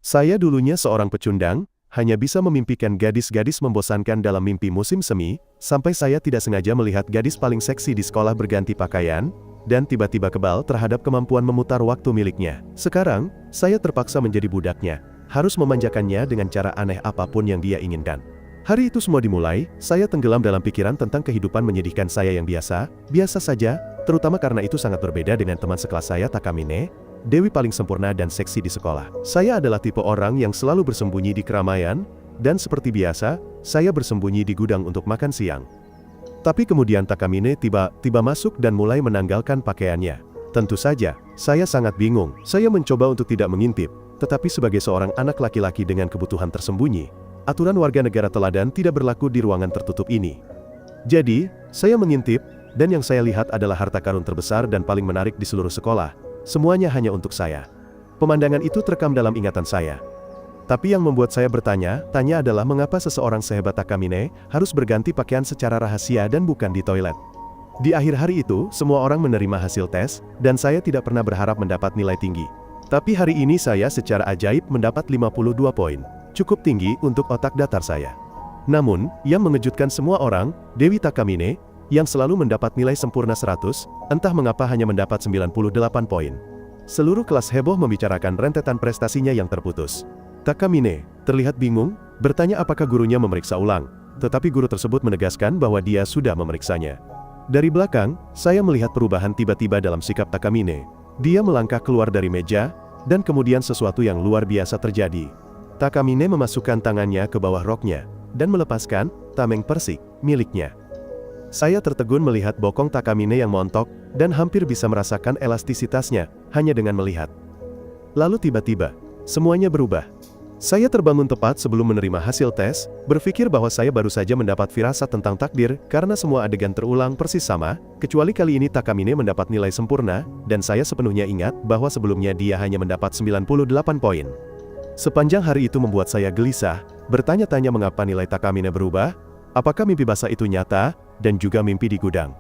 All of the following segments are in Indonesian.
Saya dulunya seorang pecundang, hanya bisa memimpikan gadis-gadis membosankan dalam mimpi musim semi, sampai saya tidak sengaja melihat gadis paling seksi di sekolah berganti pakaian, dan tiba-tiba kebal terhadap kemampuan memutar waktu miliknya. Sekarang, saya terpaksa menjadi budaknya, harus memanjakannya dengan cara aneh apapun yang dia inginkan. Hari itu semua dimulai, saya tenggelam dalam pikiran tentang kehidupan menyedihkan saya yang biasa saja, terutama karena itu sangat berbeda dengan teman sekelas saya Takamine, Dewi paling sempurna dan seksi di sekolah. Saya adalah tipe orang yang selalu bersembunyi di keramaian, dan seperti biasa, saya bersembunyi di gudang untuk makan siang. Tapi kemudian Takamine tiba-tiba masuk dan mulai menanggalkan pakaiannya. Tentu saja, saya sangat bingung. Saya mencoba untuk tidak mengintip, tetapi sebagai seorang anak laki-laki dengan kebutuhan tersembunyi, aturan warga negara teladan tidak berlaku di ruangan tertutup ini. Jadi, saya mengintip, dan yang saya lihat adalah harta karun terbesar dan paling menarik di seluruh sekolah. Semuanya hanya untuk saya. Pemandangan itu terekam dalam ingatan saya. Tapi yang membuat saya bertanya-tanya adalah mengapa seseorang sehebat Takamine harus berganti pakaian secara rahasia dan bukan di toilet. Di akhir hari itu, semua orang menerima hasil tes, dan saya tidak pernah berharap mendapat nilai tinggi. Tapi hari ini saya secara ajaib mendapat 52 poin. Cukup tinggi untuk otak datar saya. Namun, yang mengejutkan semua orang, Dewi Takamine, yang selalu mendapat nilai sempurna 100, entah mengapa hanya mendapat 98 poin. Seluruh kelas heboh membicarakan rentetan prestasinya yang terputus. Takamine terlihat bingung, bertanya apakah gurunya memeriksa ulang, tetapi guru tersebut menegaskan bahwa dia sudah memeriksanya. Dari belakang, saya melihat perubahan tiba-tiba dalam sikap Takamine. Dia melangkah keluar dari meja, dan kemudian sesuatu yang luar biasa terjadi. Takamine memasukkan tangannya ke bawah roknya, dan melepaskan tameng persik miliknya. Saya tertegun melihat bokong Takamine yang montok, dan hampir bisa merasakan elastisitasnya, hanya dengan melihat. Lalu tiba-tiba, semuanya berubah. Saya terbangun tepat sebelum menerima hasil tes, berpikir bahwa saya baru saja mendapat firasat tentang takdir, karena semua adegan terulang persis sama, kecuali kali ini Takamine mendapat nilai sempurna, dan saya sepenuhnya ingat bahwa sebelumnya dia hanya mendapat 98 poin. Sepanjang hari itu membuat saya gelisah, bertanya-tanya mengapa nilai Takamine berubah, apakah mimpi basah itu nyata, dan juga mimpi di gudang.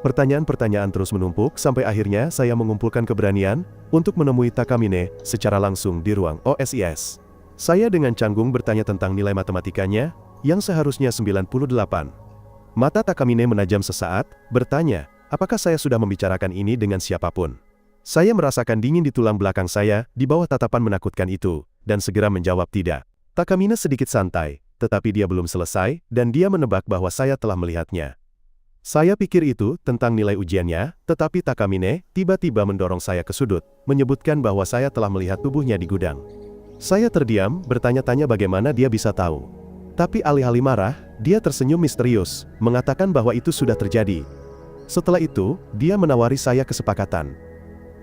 Pertanyaan-pertanyaan terus menumpuk sampai akhirnya saya mengumpulkan keberanian untuk menemui Takamine secara langsung di ruang OSIS. Saya dengan canggung bertanya tentang nilai matematikanya, yang seharusnya 98. Mata Takamine menajam sesaat, bertanya, apakah saya sudah membicarakan ini dengan siapapun? Saya merasakan dingin di tulang belakang saya, di bawah tatapan menakutkan itu, dan segera menjawab tidak. Takamine sedikit santai, tetapi dia belum selesai, dan dia menebak bahwa saya telah melihatnya. Saya pikir itu tentang nilai ujiannya, tetapi Takamine tiba-tiba mendorong saya ke sudut, menyebutkan bahwa saya telah melihat tubuhnya di gudang. Saya terdiam, bertanya-tanya bagaimana dia bisa tahu. Tapi alih-alih marah, dia tersenyum misterius, mengatakan bahwa itu sudah terjadi. Setelah itu, dia menawari saya kesepakatan.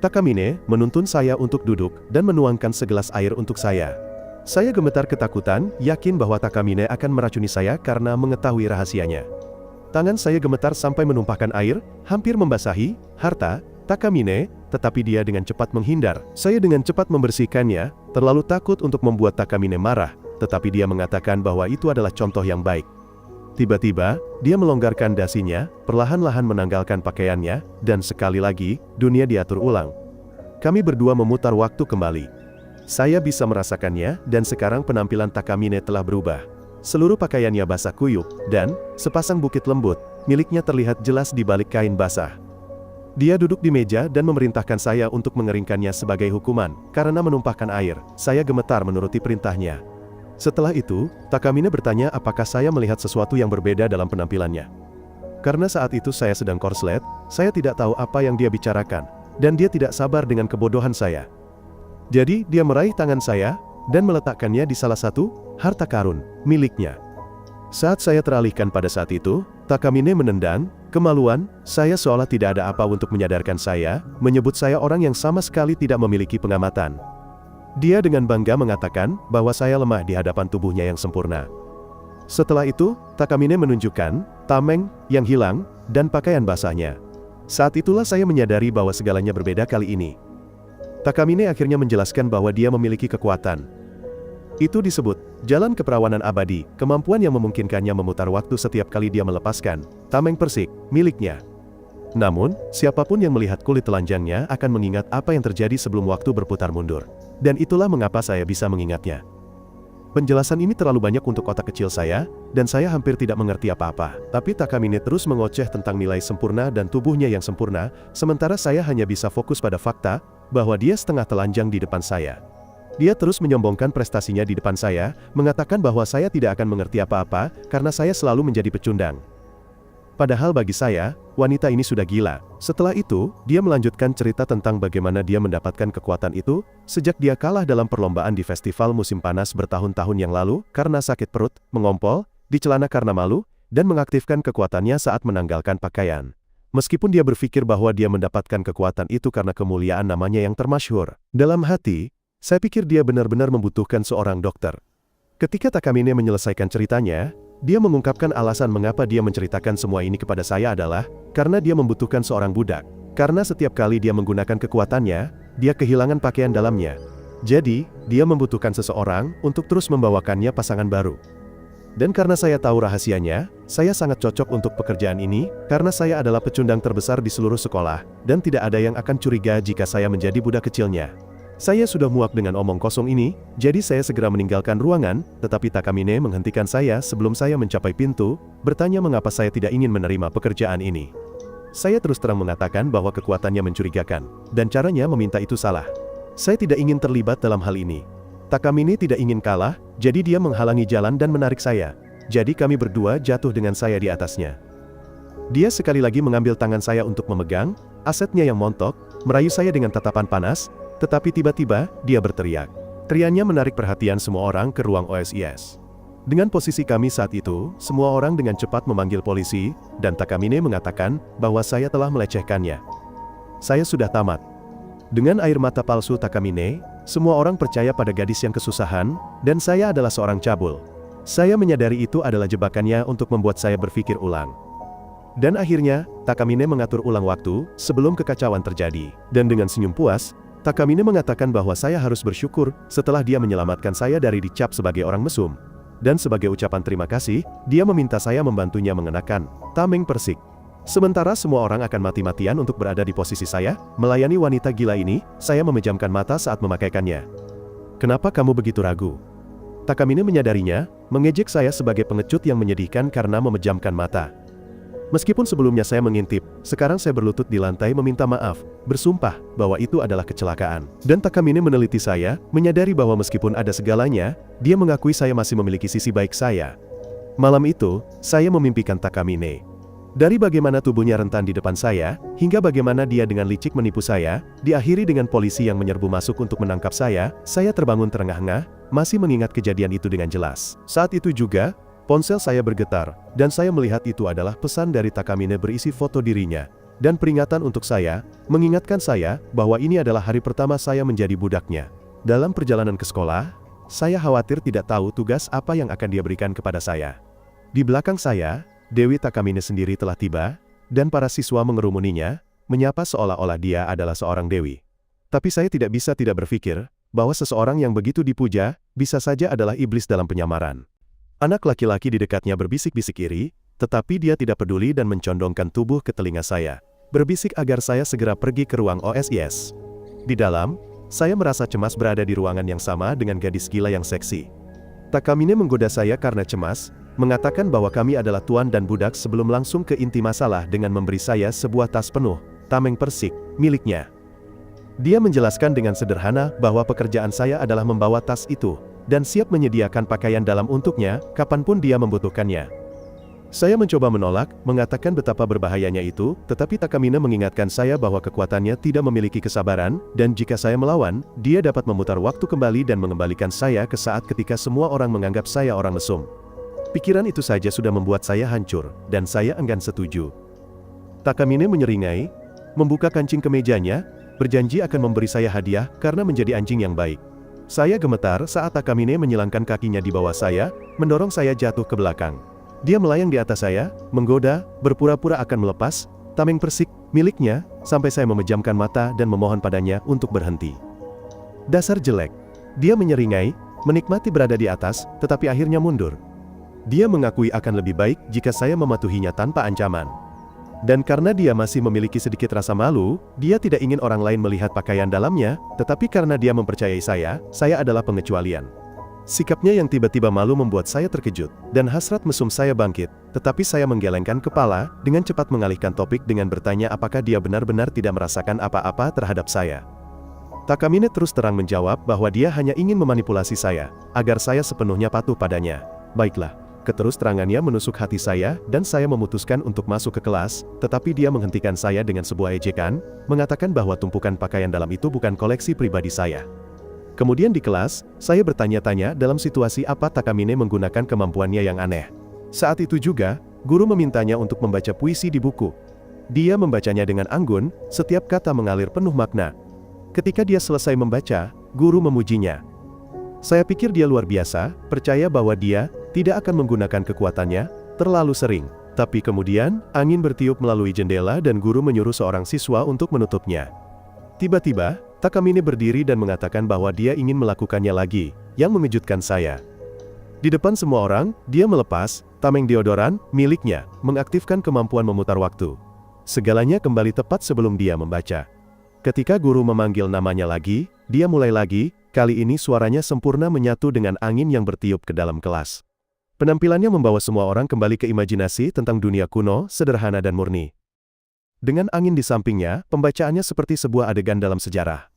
Takamine menuntun saya untuk duduk, dan menuangkan segelas air untuk saya. Saya gemetar ketakutan, yakin bahwa Takamine akan meracuni saya karena mengetahui rahasianya. Tangan saya gemetar sampai menumpahkan air, hampir membasahi harta Takamine, tetapi dia dengan cepat menghindar. Saya dengan cepat membersihkannya, terlalu takut untuk membuat Takamine marah, tetapi dia mengatakan bahwa itu adalah contoh yang baik. Tiba-tiba, dia melonggarkan dasinya, perlahan-lahan menanggalkan pakaiannya, dan sekali lagi, dunia diatur ulang. Kami berdua memutar waktu kembali. Saya bisa merasakannya, dan sekarang penampilan Takamine telah berubah. Seluruh pakaiannya basah kuyup, dan sepasang bukit lembut miliknya terlihat jelas di balik kain basah. Dia duduk di meja dan memerintahkan saya untuk mengeringkannya sebagai hukuman, karena menumpahkan air. Saya gemetar menuruti perintahnya. Setelah itu, Takamine bertanya apakah saya melihat sesuatu yang berbeda dalam penampilannya. Karena saat itu saya sedang korslet, saya tidak tahu apa yang dia bicarakan, dan dia tidak sabar dengan kebodohan saya. Jadi, dia meraih tangan saya, dan meletakkannya di salah satu harta karun miliknya. Saat saya teralihkan pada saat itu, Takamine menendang, kemaluan, saya seolah tidak ada apa untuk menyadarkan saya, menyebut saya orang yang sama sekali tidak memiliki pengamatan. Dia dengan bangga mengatakan bahwa saya lemah di hadapan tubuhnya yang sempurna. Setelah itu, Takamine menunjukkan tameng yang hilang dan pakaian basahnya. Saat itulah saya menyadari bahwa segalanya berbeda kali ini. Takamine akhirnya menjelaskan bahwa dia memiliki kekuatan. Itu disebut jalan keperawanan abadi, kemampuan yang memungkinkannya memutar waktu setiap kali dia melepaskan tameng persik miliknya. Namun, siapapun yang melihat kulit telanjangnya akan mengingat apa yang terjadi sebelum waktu berputar mundur. Dan itulah mengapa saya bisa mengingatnya. Penjelasan ini terlalu banyak untuk otak kecil saya, dan saya hampir tidak mengerti apa-apa. Tapi Takamine terus mengoceh tentang nilai sempurna dan tubuhnya yang sempurna, sementara saya hanya bisa fokus pada fakta, bahwa dia setengah telanjang di depan saya. Dia terus menyombongkan prestasinya di depan saya, mengatakan bahwa saya tidak akan mengerti apa-apa, karena saya selalu menjadi pecundang. Padahal bagi saya, wanita ini sudah gila. Setelah itu, dia melanjutkan cerita tentang bagaimana dia mendapatkan kekuatan itu, sejak dia kalah dalam perlombaan di festival musim panas bertahun-tahun yang lalu, karena sakit perut, mengompol, di celana karena malu, dan mengaktifkan kekuatannya saat menanggalkan pakaian. Meskipun dia berpikir bahwa dia mendapatkan kekuatan itu karena kemuliaan namanya yang termasyhur. Dalam hati, saya pikir dia benar-benar membutuhkan seorang dokter. Ketika Takamine menyelesaikan ceritanya, dia mengungkapkan alasan mengapa dia menceritakan semua ini kepada saya adalah, karena dia membutuhkan seorang budak. Karena setiap kali dia menggunakan kekuatannya, dia kehilangan pakaian dalamnya. Jadi, dia membutuhkan seseorang untuk terus membawakannya pasangan baru. Dan karena saya tahu rahasianya, saya sangat cocok untuk pekerjaan ini, karena saya adalah pecundang terbesar di seluruh sekolah, dan tidak ada yang akan curiga jika saya menjadi budak kecilnya. Saya sudah muak dengan omong kosong ini, jadi saya segera meninggalkan ruangan, tetapi Takamine menghentikan saya sebelum saya mencapai pintu, bertanya mengapa saya tidak ingin menerima pekerjaan ini. Saya terus terang mengatakan bahwa kekuatannya mencurigakan, dan caranya meminta itu salah. Saya tidak ingin terlibat dalam hal ini. Takamine tidak ingin kalah, jadi dia menghalangi jalan dan menarik saya. Jadi kami berdua jatuh dengan saya di atasnya. Dia sekali lagi mengambil tangan saya untuk memegang, asetnya yang montok, merayu saya dengan tatapan panas, tetapi tiba-tiba, dia berteriak. Teriaknya menarik perhatian semua orang ke ruang OSIS. Dengan posisi kami saat itu, semua orang dengan cepat memanggil polisi, dan Takamine mengatakan bahwa saya telah melecehkannya. Saya sudah tamat. Dengan air mata palsu Takamine, semua orang percaya pada gadis yang kesusahan, dan saya adalah seorang cabul. Saya menyadari itu adalah jebakannya untuk membuat saya berpikir ulang. Dan akhirnya, Takamine mengatur ulang waktu, sebelum kekacauan terjadi. Dan dengan senyum puas, Takamine mengatakan bahwa saya harus bersyukur setelah dia menyelamatkan saya dari dicap sebagai orang mesum. Dan sebagai ucapan terima kasih, dia meminta saya membantunya mengenakan tameng persik. Sementara semua orang akan mati-matian untuk berada di posisi saya, melayani wanita gila ini, saya memejamkan mata saat memakaikannya. Kenapa kamu begitu ragu? Takamine menyadarinya, mengejek saya sebagai pengecut yang menyedihkan karena memejamkan mata. Meskipun sebelumnya saya mengintip, sekarang saya berlutut di lantai meminta maaf, bersumpah bahwa itu adalah kecelakaan. Dan Takamine meneliti saya, menyadari bahwa meskipun ada segalanya, dia mengakui saya masih memiliki sisi baik saya. Malam itu, saya memimpikan Takamine. Dari bagaimana tubuhnya rentan di depan saya, hingga bagaimana dia dengan licik menipu saya, diakhiri dengan polisi yang menyerbu masuk untuk menangkap saya terbangun terengah-engah, masih mengingat kejadian itu dengan jelas. Saat itu juga, ponsel saya bergetar, dan saya melihat itu adalah pesan dari Takamine berisi foto dirinya, dan peringatan untuk saya, mengingatkan saya bahwa ini adalah hari pertama saya menjadi budaknya. Dalam perjalanan ke sekolah, saya khawatir tidak tahu tugas apa yang akan dia berikan kepada saya. Di belakang saya, Dewi Takamine sendiri telah tiba, dan para siswa mengerumuninya, menyapa seolah-olah dia adalah seorang dewi. Tapi saya tidak bisa tidak berpikir, bahwa seseorang yang begitu dipuja, bisa saja adalah iblis dalam penyamaran. Anak laki-laki di dekatnya berbisik-bisik iri, tetapi dia tidak peduli dan mencondongkan tubuh ke telinga saya. Berbisik agar saya segera pergi ke ruang OSIS. Di dalam, saya merasa cemas berada di ruangan yang sama dengan gadis gila yang seksi. Takamine menggoda saya karena cemas, mengatakan bahwa kami adalah tuan dan budak sebelum langsung ke inti masalah dengan memberi saya sebuah tas penuh, tameng persik, miliknya. Dia menjelaskan dengan sederhana bahwa pekerjaan saya adalah membawa tas itu, dan siap menyediakan pakaian dalam untuknya, kapanpun dia membutuhkannya. Saya mencoba menolak, mengatakan betapa berbahayanya itu, tetapi Takamine mengingatkan saya bahwa kekuatannya tidak memiliki kesabaran, dan jika saya melawan, dia dapat memutar waktu kembali dan mengembalikan saya ke saat ketika semua orang menganggap saya orang mesum. Pikiran itu saja sudah membuat saya hancur, dan saya enggan setuju. Takamine menyeringai, membuka kancing kemejanya, berjanji akan memberi saya hadiah karena menjadi anjing yang baik. Saya gemetar saat Takamine menyilangkan kakinya di bawah saya, mendorong saya jatuh ke belakang. Dia melayang di atas saya, menggoda, berpura-pura akan melepas tameng persik miliknya, sampai saya memejamkan mata dan memohon padanya untuk berhenti. Dasar jelek. Dia menyeringai, menikmati berada di atas, tetapi akhirnya mundur. Dia mengakui akan lebih baik jika saya mematuhinya tanpa ancaman. Dan karena dia masih memiliki sedikit rasa malu, dia tidak ingin orang lain melihat pakaian dalamnya, tetapi karena dia mempercayai saya adalah pengecualian. Sikapnya yang tiba-tiba malu membuat saya terkejut, dan hasrat mesum saya bangkit, tetapi saya menggelengkan kepala, dengan cepat mengalihkan topik dengan bertanya apakah dia benar-benar tidak merasakan apa-apa terhadap saya. Takamine terus terang menjawab bahwa dia hanya ingin memanipulasi saya, agar saya sepenuhnya patuh padanya. Baiklah. Keterus-terangannya menusuk hati saya, dan saya memutuskan untuk masuk ke kelas, tetapi dia menghentikan saya dengan sebuah ejekan, mengatakan bahwa tumpukan pakaian dalam itu bukan koleksi pribadi saya. Kemudian di kelas, saya bertanya-tanya dalam situasi apa Takamine menggunakan kemampuannya yang aneh. Saat itu juga, guru memintanya untuk membaca puisi di buku. Dia membacanya dengan anggun, setiap kata mengalir penuh makna. Ketika dia selesai membaca, guru memujinya. Saya pikir dia luar biasa, percaya bahwa dia tidak akan menggunakan kekuatannya terlalu sering. Tapi kemudian, angin bertiup melalui jendela dan guru menyuruh seorang siswa untuk menutupnya. Tiba-tiba, Takamine berdiri dan mengatakan bahwa dia ingin melakukannya lagi, yang mengejutkan saya. Di depan semua orang, dia melepas tameng deodoran miliknya, mengaktifkan kemampuan memutar waktu. Segalanya kembali tepat sebelum dia membaca. Ketika guru memanggil namanya lagi, dia mulai lagi, kali ini suaranya sempurna menyatu dengan angin yang bertiup ke dalam kelas. Penampilannya membawa semua orang kembali ke imajinasi tentang dunia kuno, sederhana dan murni. Dengan angin di sampingnya, pembacaannya seperti sebuah adegan dalam sejarah.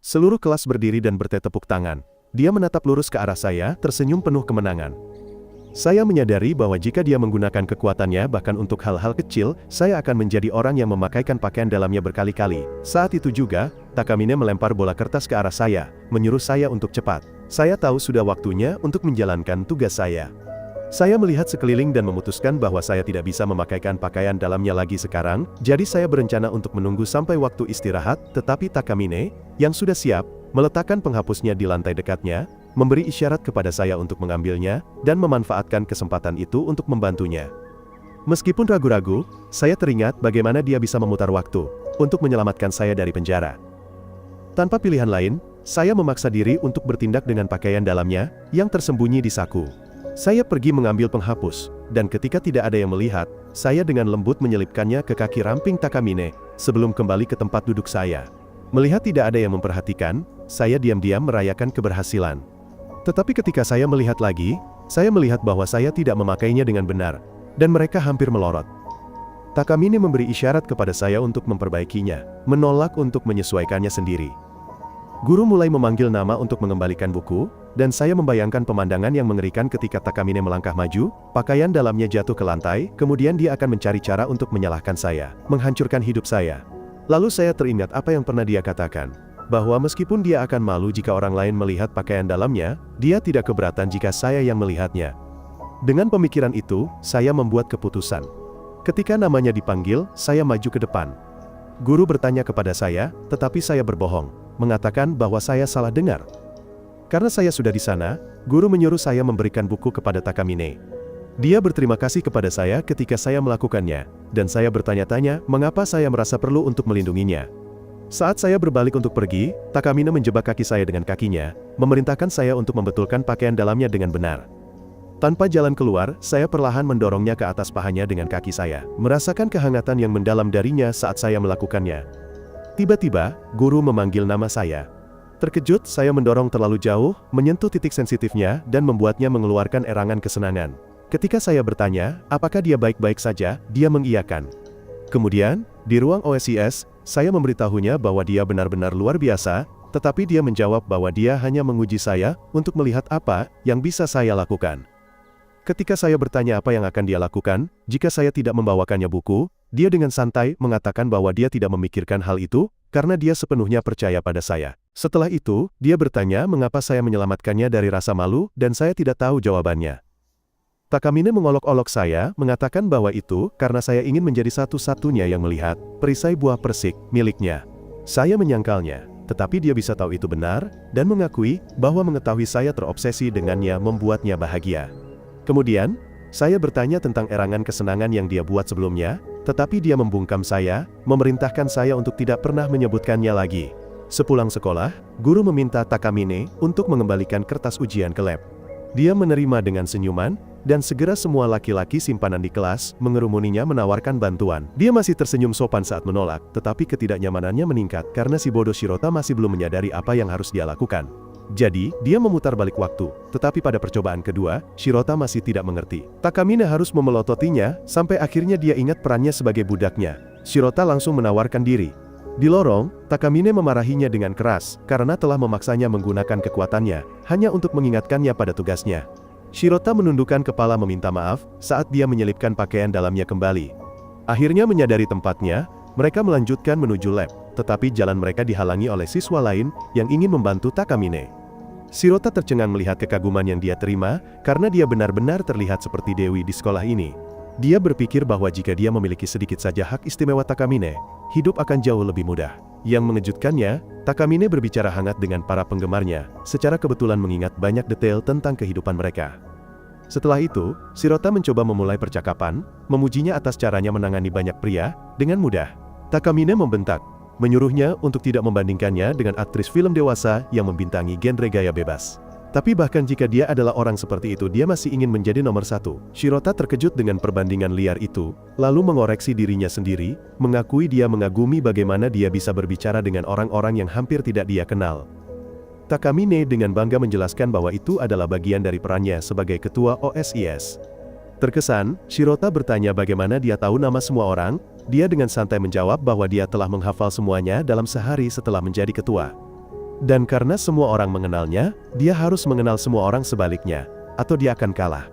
Seluruh kelas berdiri dan bertepuk tangan. Dia menatap lurus ke arah saya, tersenyum penuh kemenangan. Saya menyadari bahwa jika dia menggunakan kekuatannya bahkan untuk hal-hal kecil, saya akan menjadi orang yang memakaikan pakaian dalamnya berkali-kali. Saat itu juga, Takamine melempar bola kertas ke arah saya, menyuruh saya untuk cepat. Saya tahu sudah waktunya untuk menjalankan tugas saya. Saya melihat sekeliling dan memutuskan bahwa saya tidak bisa memakaikan pakaian dalamnya lagi sekarang, jadi saya berencana untuk menunggu sampai waktu istirahat, tetapi Takamine, yang sudah siap, meletakkan penghapusnya di lantai dekatnya, memberi isyarat kepada saya untuk mengambilnya, dan memanfaatkan kesempatan itu untuk membantunya. Meskipun ragu-ragu, saya teringat bagaimana dia bisa memutar waktu, untuk menyelamatkan saya dari penjara. Tanpa pilihan lain, saya memaksa diri untuk bertindak dengan pakaian dalamnya, yang tersembunyi di saku. Saya pergi mengambil penghapus, dan ketika tidak ada yang melihat, saya dengan lembut menyelipkannya ke kaki ramping Takamine, sebelum kembali ke tempat duduk saya. Melihat tidak ada yang memperhatikan, saya diam-diam merayakan keberhasilan. Tetapi ketika saya melihat lagi, saya melihat bahwa saya tidak memakainya dengan benar, dan mereka hampir melorot. Takamine memberi isyarat kepada saya untuk memperbaikinya, menolak untuk menyesuaikannya sendiri. Guru mulai memanggil nama untuk mengembalikan buku, dan saya membayangkan pemandangan yang mengerikan ketika Takamine melangkah maju, pakaian dalamnya jatuh ke lantai, kemudian dia akan mencari cara untuk menyalahkan saya, menghancurkan hidup saya. Lalu saya teringat apa yang pernah dia katakan, bahwa meskipun dia akan malu jika orang lain melihat pakaian dalamnya, dia tidak keberatan jika saya yang melihatnya. Dengan pemikiran itu, saya membuat keputusan. Ketika namanya dipanggil, saya maju ke depan. Guru bertanya kepada saya, tetapi saya berbohong, mengatakan bahwa saya salah dengar. Karena saya sudah di sana, guru menyuruh saya memberikan buku kepada Takamine. Dia berterima kasih kepada saya ketika saya melakukannya, dan saya bertanya-tanya mengapa saya merasa perlu untuk melindunginya. Saat saya berbalik untuk pergi, Takamine menjebak kaki saya dengan kakinya, memerintahkan saya untuk membetulkan pakaian dalamnya dengan benar. Tanpa jalan keluar, saya perlahan mendorongnya ke atas pahanya dengan kaki saya, merasakan kehangatan yang mendalam darinya saat saya melakukannya. Tiba-tiba, guru memanggil nama saya. Terkejut, saya mendorong terlalu jauh, menyentuh titik sensitifnya, dan membuatnya mengeluarkan erangan kesenangan. Ketika saya bertanya, apakah dia baik-baik saja, dia mengiyakan. Kemudian, di ruang OSIS, saya memberitahunya bahwa dia benar-benar luar biasa, tetapi dia menjawab bahwa dia hanya menguji saya untuk melihat apa yang bisa saya lakukan. Ketika saya bertanya apa yang akan dia lakukan, jika saya tidak membawakannya buku, dia dengan santai mengatakan bahwa dia tidak memikirkan hal itu, karena dia sepenuhnya percaya pada saya. Setelah itu, dia bertanya mengapa saya menyelamatkannya dari rasa malu, dan saya tidak tahu jawabannya. Takamine mengolok-olok saya, mengatakan bahwa itu karena saya ingin menjadi satu-satunya yang melihat perisai buah persik miliknya. Saya menyangkalnya, tetapi dia bisa tahu itu benar, dan mengakui bahwa mengetahui saya terobsesi dengannya membuatnya bahagia. Kemudian, saya bertanya tentang erangan kesenangan yang dia buat sebelumnya, tetapi dia membungkam saya, memerintahkan saya untuk tidak pernah menyebutkannya lagi. Sepulang sekolah, guru meminta Takamine untuk mengembalikan kertas ujian ke lab. Dia menerima dengan senyuman, dan segera semua laki-laki simpanan di kelas mengerumuninya menawarkan bantuan. Dia masih tersenyum sopan saat menolak, tetapi ketidaknyamanannya meningkat karena si bodoh Shirota masih belum menyadari apa yang harus dia lakukan. Jadi, dia memutar balik waktu, tetapi pada percobaan kedua, Shirota masih tidak mengerti. Takamine harus memelototinya, sampai akhirnya dia ingat perannya sebagai budaknya. Shirota langsung menawarkan diri. Di lorong, Takamine memarahinya dengan keras, karena telah memaksanya menggunakan kekuatannya, hanya untuk mengingatkannya pada tugasnya. Shirota menundukkan kepala meminta maaf, saat dia menyelipkan pakaian dalamnya kembali. Akhirnya menyadari tempatnya, mereka melanjutkan menuju lab, tetapi jalan mereka dihalangi oleh siswa lain, yang ingin membantu Takamine. Shirota tercengang melihat kekaguman yang dia terima, karena dia benar-benar terlihat seperti dewi di sekolah ini. Dia berpikir bahwa jika dia memiliki sedikit saja hak istimewa Takamine, hidup akan jauh lebih mudah. Yang mengejutkannya, Takamine berbicara hangat dengan para penggemarnya, secara kebetulan mengingat banyak detail tentang kehidupan mereka. Setelah itu, Shirota mencoba memulai percakapan, memujinya atas caranya menangani banyak pria, dengan mudah. Takamine membentak, menyuruhnya untuk tidak membandingkannya dengan aktris film dewasa yang membintangi genre gaya bebas. Tapi bahkan jika dia adalah orang seperti itu, dia masih ingin menjadi nomor satu. Shirota terkejut dengan perbandingan liar itu, lalu mengoreksi dirinya sendiri, mengakui dia mengagumi bagaimana dia bisa berbicara dengan orang-orang yang hampir tidak dia kenal. Takamine dengan bangga menjelaskan bahwa itu adalah bagian dari perannya sebagai ketua OSIS. Terkesan, Shirota bertanya bagaimana dia tahu nama semua orang. Dia dengan santai menjawab bahwa dia telah menghafal semuanya dalam sehari setelah menjadi ketua. Dan karena semua orang mengenalnya, dia harus mengenal semua orang sebaliknya, atau dia akan kalah.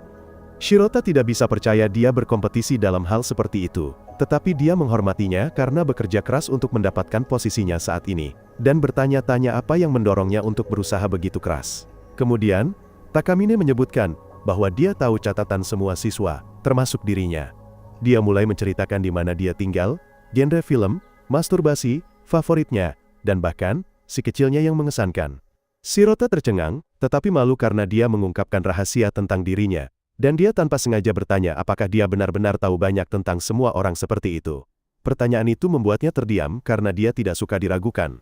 Shirota tidak bisa percaya dia berkompetisi dalam hal seperti itu, tetapi dia menghormatinya karena bekerja keras untuk mendapatkan posisinya saat ini, dan bertanya-tanya apa yang mendorongnya untuk berusaha begitu keras. Kemudian, Takamine menyebutkan bahwa dia tahu catatan semua siswa, termasuk dirinya. Dia mulai menceritakan di mana dia tinggal, genre film, masturbasi, favoritnya, dan bahkan si kecilnya yang mengesankan. Shirota tercengang, tetapi malu karena dia mengungkapkan rahasia tentang dirinya, dan dia tanpa sengaja bertanya apakah dia benar-benar tahu banyak tentang semua orang seperti itu. Pertanyaan itu membuatnya terdiam karena dia tidak suka diragukan.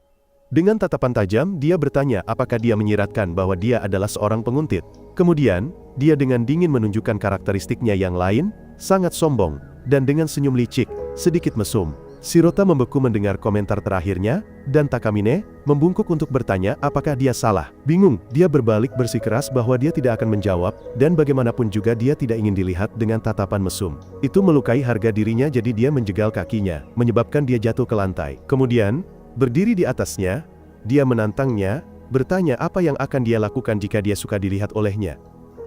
Dengan tatapan tajam, dia bertanya apakah dia menyiratkan bahwa dia adalah seorang penguntit. Kemudian, dia dengan dingin menunjukkan karakteristiknya yang lain, sangat sombong, dan dengan senyum licik, sedikit mesum. Shirota membeku mendengar komentar terakhirnya, dan Takamine membungkuk untuk bertanya apakah dia salah. Bingung, dia berbalik bersikeras bahwa dia tidak akan menjawab, dan bagaimanapun juga dia tidak ingin dilihat dengan tatapan mesum. Itu melukai harga dirinya, jadi dia menjegal kakinya, menyebabkan dia jatuh ke lantai. Kemudian, berdiri di atasnya, dia menantangnya, bertanya apa yang akan dia lakukan jika dia suka dilihat olehnya.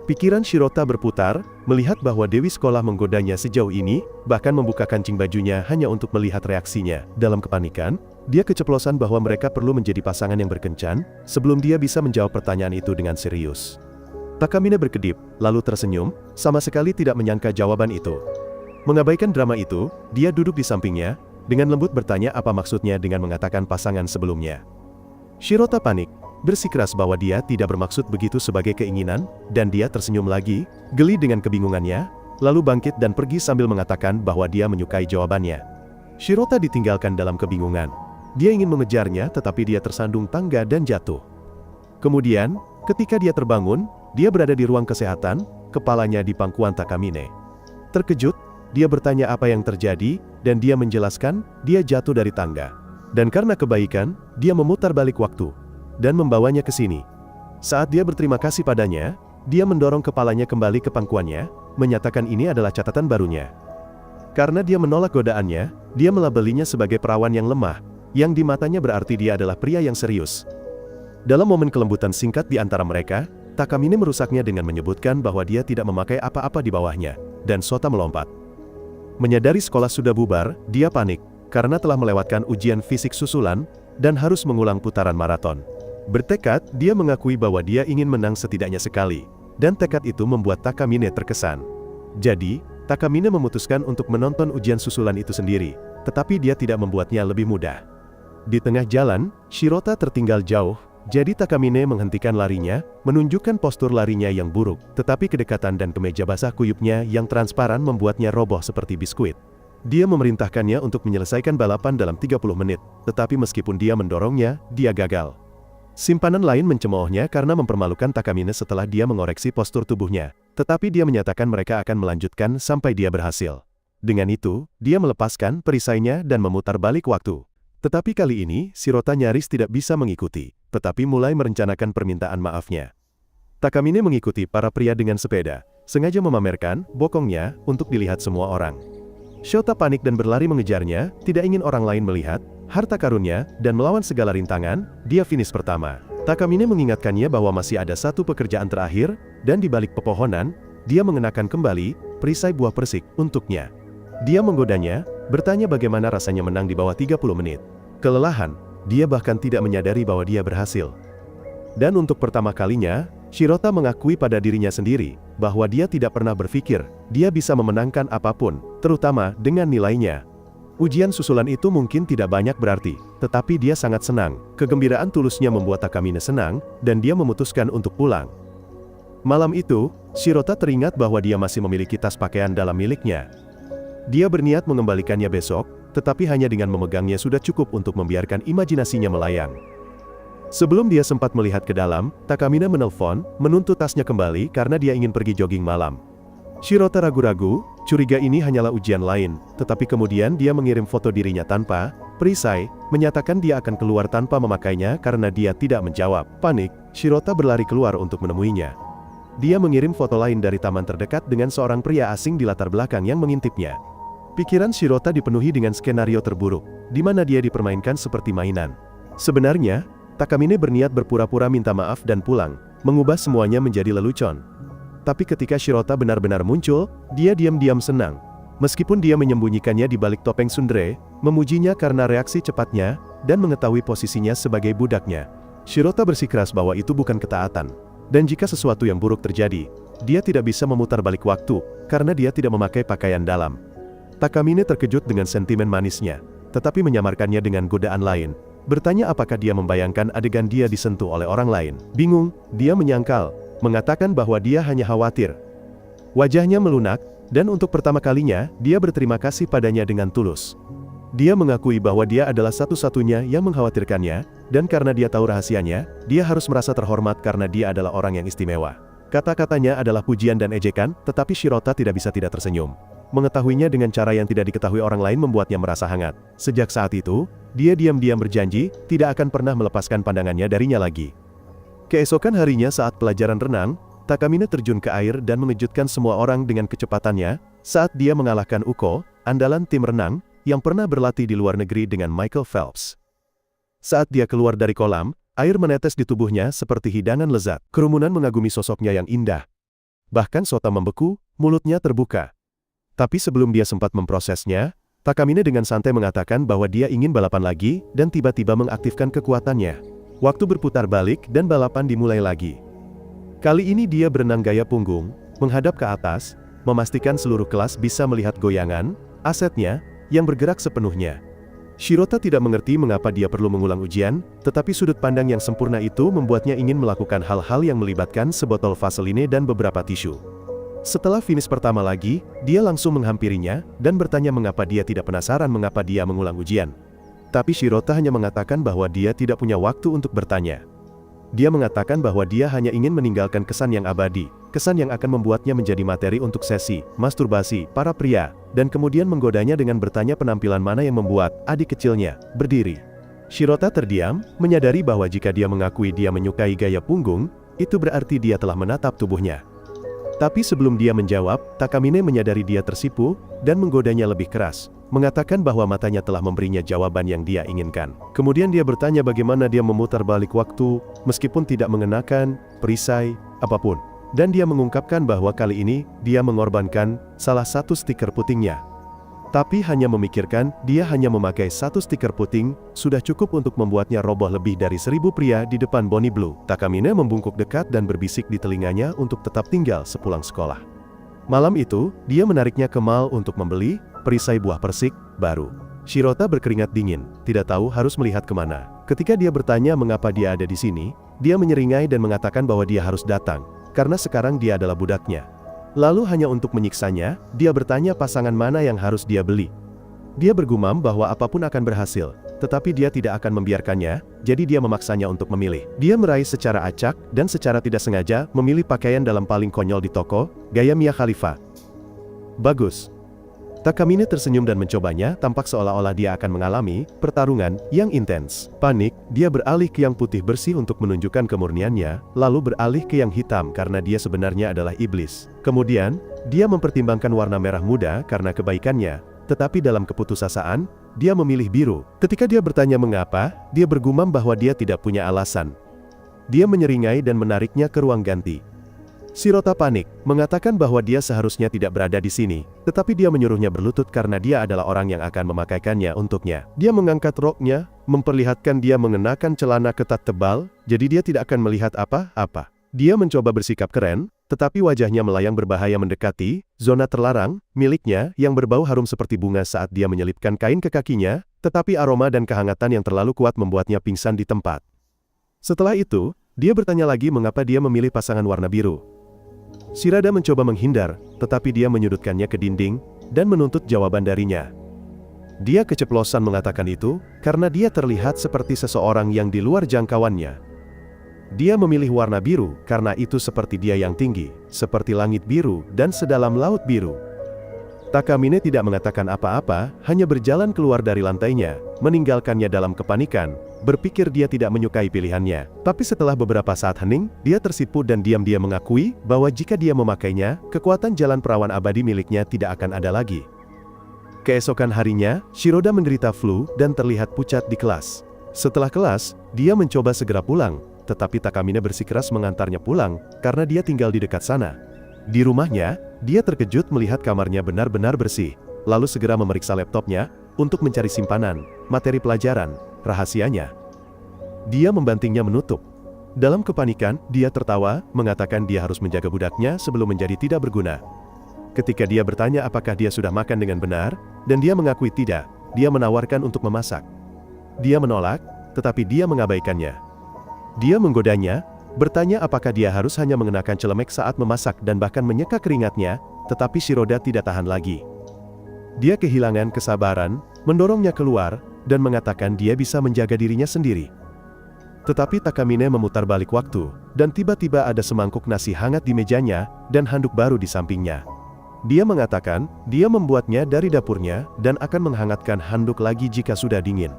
Pikiran Shirota berputar, melihat bahwa dewi sekolah menggodanya sejauh ini, bahkan membuka kancing bajunya hanya untuk melihat reaksinya. Dalam kepanikan, dia keceplosan bahwa mereka perlu menjadi pasangan yang berkencan, sebelum dia bisa menjawab pertanyaan itu dengan serius. Takamine berkedip, lalu tersenyum, sama sekali tidak menyangka jawaban itu. Mengabaikan drama itu, dia duduk di sampingnya, dengan lembut bertanya apa maksudnya dengan mengatakan pasangan sebelumnya. Shirota panik, bersikeras bahwa dia tidak bermaksud begitu sebagai keinginan, dan dia tersenyum lagi, geli dengan kebingungannya, lalu bangkit dan pergi sambil mengatakan bahwa dia menyukai jawabannya. Shirota ditinggalkan dalam kebingungan. Dia ingin mengejarnya tetapi dia tersandung tangga dan jatuh. Kemudian, ketika dia terbangun, dia berada di ruang kesehatan, kepalanya di pangkuan Takamine. Terkejut, dia bertanya apa yang terjadi, dan dia menjelaskan, dia jatuh dari tangga. Dan karena kebaikan, dia memutar balik waktu dan membawanya ke sini. Saat dia berterima kasih padanya, dia mendorong kepalanya kembali ke pangkuannya, menyatakan ini adalah catatan barunya. Karena dia menolak godaannya, dia melabelinya sebagai perawan yang lemah, yang di matanya berarti dia adalah pria yang serius. Dalam momen kelembutan singkat di antara mereka, Takamine merusaknya dengan menyebutkan bahwa dia tidak memakai apa-apa di bawahnya, dan Shota melompat. Menyadari sekolah sudah bubar, dia panik, karena telah melewatkan ujian fisik susulan, dan harus mengulang putaran maraton. Bertekad, dia mengakui bahwa dia ingin menang setidaknya sekali, dan tekad itu membuat Takamine terkesan. Jadi, Takamine memutuskan untuk menonton ujian susulan itu sendiri, tetapi dia tidak membuatnya lebih mudah. Di tengah jalan, Shirota tertinggal jauh, jadi Takamine menghentikan larinya, menunjukkan postur larinya yang buruk, tetapi kedekatan dan kemeja basah kuyupnya yang transparan membuatnya roboh seperti biskuit. Dia memerintahkannya untuk menyelesaikan balapan dalam 30 menit, tetapi meskipun dia mendorongnya, dia gagal. Simpanan lain mencemoohnya karena mempermalukan Takamine setelah dia mengoreksi postur tubuhnya, tetapi dia menyatakan mereka akan melanjutkan sampai dia berhasil. Dengan itu, dia melepaskan perisainya dan memutar balik waktu. Tetapi kali ini, Shirota nyaris tidak bisa mengikuti, tetapi mulai merencanakan permintaan maafnya. Takamine mengikuti para pria dengan sepeda, sengaja memamerkan bokongnya untuk dilihat semua orang. Shota panik dan berlari mengejarnya, tidak ingin orang lain melihat harta karunnya, dan melawan segala rintangan, dia finish pertama. Takamine mengingatkannya bahwa masih ada satu pekerjaan terakhir, dan di balik pepohonan, dia mengenakan kembali perisai buah persik untuknya. Dia menggodanya, bertanya bagaimana rasanya menang di bawah 30 menit. Kelelahan, dia bahkan tidak menyadari bahwa dia berhasil. Dan untuk pertama kalinya, Shirota mengakui pada dirinya sendiri, bahwa dia tidak pernah berpikir, dia bisa memenangkan apapun, terutama dengan nilainya. Ujian susulan itu mungkin tidak banyak berarti, tetapi dia sangat senang. Kegembiraan tulusnya membuat Takamine senang, dan dia memutuskan untuk pulang. Malam itu, Shirota teringat bahwa dia masih memiliki tas pakaian dalam miliknya. Dia berniat mengembalikannya besok, tetapi hanya dengan memegangnya sudah cukup untuk membiarkan imajinasinya melayang. Sebelum dia sempat melihat ke dalam, Takamine menelpon, menuntut tasnya kembali karena dia ingin pergi jogging malam. Shirota ragu-ragu, curiga ini hanyalah ujian lain, tetapi kemudian dia mengirim foto dirinya tanpa perisai, menyatakan dia akan keluar tanpa memakainya karena dia tidak menjawab. Panik, Shirota berlari keluar untuk menemuinya. Dia mengirim foto lain dari taman terdekat dengan seorang pria asing di latar belakang yang mengintipnya. Pikiran Shirota dipenuhi dengan skenario terburuk, di mana dia dipermainkan seperti mainan. Sebenarnya, Takamine berniat berpura-pura minta maaf dan pulang, mengubah semuanya menjadi lelucon. Tapi ketika Shirota benar-benar muncul, dia diam-diam senang. Meskipun dia menyembunyikannya di balik topeng tsundere, memujinya karena reaksi cepatnya, dan mengetahui posisinya sebagai budaknya. Shirota bersikeras bahwa itu bukan ketaatan. Dan jika sesuatu yang buruk terjadi, dia tidak bisa memutar balik waktu, karena dia tidak memakai pakaian dalam. Takamine terkejut dengan sentimen manisnya, tetapi menyamarkannya dengan godaan lain. Bertanya apakah dia membayangkan adegan dia disentuh oleh orang lain. Bingung, dia menyangkal, mengatakan bahwa dia hanya khawatir. Wajahnya melunak, dan untuk pertama kalinya, dia berterima kasih padanya dengan tulus. Dia mengakui bahwa dia adalah satu-satunya yang mengkhawatirkannya, dan karena dia tahu rahasianya, dia harus merasa terhormat karena dia adalah orang yang istimewa. Kata-katanya adalah pujian dan ejekan, tetapi Shirota tidak bisa tidak tersenyum. Mengetahuinya dengan cara yang tidak diketahui orang lain membuatnya merasa hangat. Sejak saat itu, dia diam-diam berjanji, tidak akan pernah melepaskan pandangannya darinya lagi. Keesokan harinya saat pelajaran renang, Takamine terjun ke air dan mengejutkan semua orang dengan kecepatannya, saat dia mengalahkan Uko, andalan tim renang, yang pernah berlatih di luar negeri dengan Michael Phelps. Saat dia keluar dari kolam, air menetes di tubuhnya seperti hidangan lezat. Kerumunan mengagumi sosoknya yang indah. Bahkan Shota membeku, mulutnya terbuka. Tapi sebelum dia sempat memprosesnya, Takamine dengan santai mengatakan bahwa dia ingin balapan lagi, dan tiba-tiba mengaktifkan kekuatannya. Waktu berputar balik dan balapan dimulai lagi. Kali ini dia berenang gaya punggung, menghadap ke atas, memastikan seluruh kelas bisa melihat goyangan asetnya yang bergerak sepenuhnya. Shirota tidak mengerti mengapa dia perlu mengulang ujian, tetapi sudut pandang yang sempurna itu membuatnya ingin melakukan hal-hal yang melibatkan sebotol vaseline dan beberapa tisu. Setelah finish pertama lagi, dia langsung menghampirinya, dan bertanya mengapa dia tidak penasaran mengapa dia mengulang ujian. Tapi Shirota hanya mengatakan bahwa dia tidak punya waktu untuk bertanya. Dia mengatakan bahwa dia hanya ingin meninggalkan kesan yang abadi, kesan yang akan membuatnya menjadi materi untuk sesi masturbasi para pria, dan kemudian menggodanya dengan bertanya penampilan mana yang membuat adik kecilnya berdiri. Shirota terdiam, menyadari bahwa jika dia mengakui dia menyukai gaya punggung, itu berarti dia telah menatap tubuhnya. Tapi sebelum dia menjawab, Takamine menyadari dia tersipu, dan menggodanya lebih keras, mengatakan bahwa matanya telah memberinya jawaban yang dia inginkan. Kemudian dia bertanya bagaimana dia memutar balik waktu, meskipun tidak mengenakan perisai apapun. Dan dia mengungkapkan bahwa kali ini, dia mengorbankan salah satu stiker putingnya. Tapi hanya memikirkan, dia hanya memakai satu stiker puting, sudah cukup untuk membuatnya roboh lebih dari 1000 pria di depan Bonnie Blue. Takamine membungkuk dekat dan berbisik di telinganya untuk tetap tinggal sepulang sekolah. Malam itu, dia menariknya ke mall untuk membeli perisai buah persik baru. Shirota berkeringat dingin, tidak tahu harus melihat kemana. Ketika dia bertanya mengapa dia ada di sini, dia menyeringai dan mengatakan bahwa dia harus datang, karena sekarang dia adalah budaknya. Lalu hanya untuk menyiksanya, dia bertanya pasangan mana yang harus dia beli. Dia bergumam bahwa apapun akan berhasil, tetapi dia tidak akan membiarkannya, jadi dia memaksanya untuk memilih. Dia meraih secara acak, dan secara tidak sengaja, memilih pakaian dalam paling konyol di toko, gaya Mia Khalifa. Bagus. Takamine tersenyum dan mencobanya, tampak seolah-olah dia akan mengalami pertarungan yang intens. Panik, dia beralih ke yang putih bersih untuk menunjukkan kemurniannya, lalu beralih ke yang hitam karena dia sebenarnya adalah iblis. Kemudian, dia mempertimbangkan warna merah muda karena kebaikannya, tetapi dalam keputusasaan, dia memilih biru. Ketika dia bertanya mengapa, dia bergumam bahwa dia tidak punya alasan. Dia menyeringai dan menariknya ke ruang ganti. Shirota panik, mengatakan bahwa dia seharusnya tidak berada di sini, tetapi dia menyuruhnya berlutut karena dia adalah orang yang akan memakaikannya untuknya. Dia mengangkat roknya, memperlihatkan dia mengenakan celana ketat tebal, jadi dia tidak akan melihat apa-apa. Dia mencoba bersikap keren, tetapi wajahnya melayang berbahaya mendekati zona terlarang miliknya yang berbau harum seperti bunga saat dia menyelipkan kain ke kakinya, tetapi aroma dan kehangatan yang terlalu kuat membuatnya pingsan di tempat. Setelah itu, dia bertanya lagi mengapa dia memilih pasangan warna biru. Shirada mencoba menghindar, tetapi dia menyudutkannya ke dinding dan menuntut jawaban darinya. Dia keceplosan mengatakan itu karena dia terlihat seperti seseorang yang di luar jangkauannya. Dia memilih warna biru karena itu seperti dia yang tinggi, seperti langit biru dan sedalam laut biru. Takamine tidak mengatakan apa-apa, hanya berjalan keluar dari lantainya, meninggalkannya dalam kepanikan, berpikir dia tidak menyukai pilihannya. Tapi setelah beberapa saat hening, dia tersipu dan diam-diam mengakui bahwa jika dia memakainya, kekuatan jalan perawan abadi miliknya tidak akan ada lagi. Keesokan harinya, Shiroda menderita flu dan terlihat pucat di kelas. Setelah kelas, dia mencoba segera pulang, tetapi Takamine bersikeras mengantarnya pulang, karena dia tinggal di dekat sana. Di rumahnya, dia terkejut melihat kamarnya benar-benar bersih, lalu segera memeriksa laptopnya, untuk mencari simpanan, materi pelajaran, rahasianya. Dia membantingnya menutup. Dalam kepanikan, dia tertawa, mengatakan dia harus menjaga budaknya sebelum menjadi tidak berguna. Ketika dia bertanya apakah dia sudah makan dengan benar, dan dia mengakui tidak, dia menawarkan untuk memasak. Dia menolak, tetapi dia mengabaikannya. Dia menggodanya, bertanya apakah dia harus hanya mengenakan celemek saat memasak dan bahkan menyeka keringatnya, tetapi Shiroda tidak tahan lagi. Dia kehilangan kesabaran, mendorongnya keluar, dan mengatakan dia bisa menjaga dirinya sendiri. Tetapi Takamine memutar balik waktu, dan tiba-tiba ada semangkuk nasi hangat di mejanya, dan handuk baru di sampingnya. Dia mengatakan, dia membuatnya dari dapurnya, dan akan menghangatkan handuk lagi jika sudah dingin.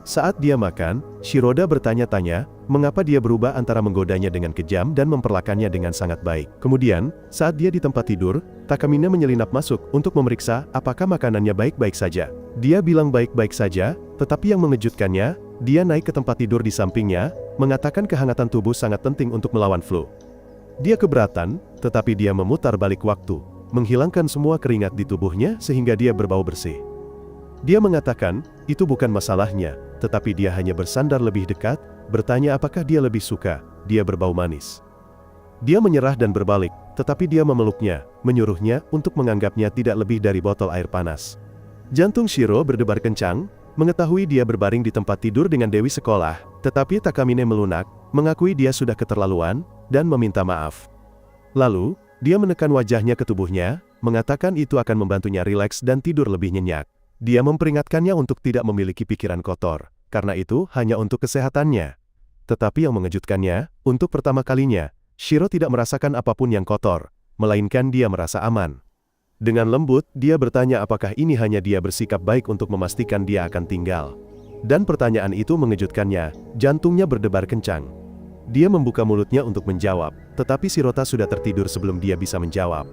Saat dia makan, Shiroda bertanya-tanya, mengapa dia berubah antara menggodanya dengan kejam dan memperlakukannya dengan sangat baik. Kemudian, saat dia di tempat tidur, Takamine menyelinap masuk untuk memeriksa apakah makanannya baik-baik saja. Dia bilang baik-baik saja, tetapi yang mengejutkannya, dia naik ke tempat tidur di sampingnya, mengatakan kehangatan tubuh sangat penting untuk melawan flu. Dia keberatan, tetapi dia memutar balik waktu, menghilangkan semua keringat di tubuhnya sehingga dia berbau bersih. Dia mengatakan, itu bukan masalahnya, tetapi dia hanya bersandar lebih dekat, bertanya apakah dia lebih suka, dia berbau manis. Dia menyerah dan berbalik, tetapi dia memeluknya, menyuruhnya untuk menganggapnya tidak lebih dari botol air panas. Jantung Shiro berdebar kencang, mengetahui dia berbaring di tempat tidur dengan dewi sekolah, tetapi Takamine melunak, mengakui dia sudah keterlaluan, dan meminta maaf. Lalu, dia menekan wajahnya ke tubuhnya, mengatakan itu akan membantunya rileks dan tidur lebih nyenyak. Dia memperingatkannya untuk tidak memiliki pikiran kotor, karena itu hanya untuk kesehatannya. Tetapi yang mengejutkannya, untuk pertama kalinya, Shiro tidak merasakan apapun yang kotor, melainkan dia merasa aman. Dengan lembut, dia bertanya apakah ini hanya dia bersikap baik untuk memastikan dia akan tinggal. Dan pertanyaan itu mengejutkannya, jantungnya berdebar kencang. Dia membuka mulutnya untuk menjawab, tetapi Shirota sudah tertidur sebelum dia bisa menjawab.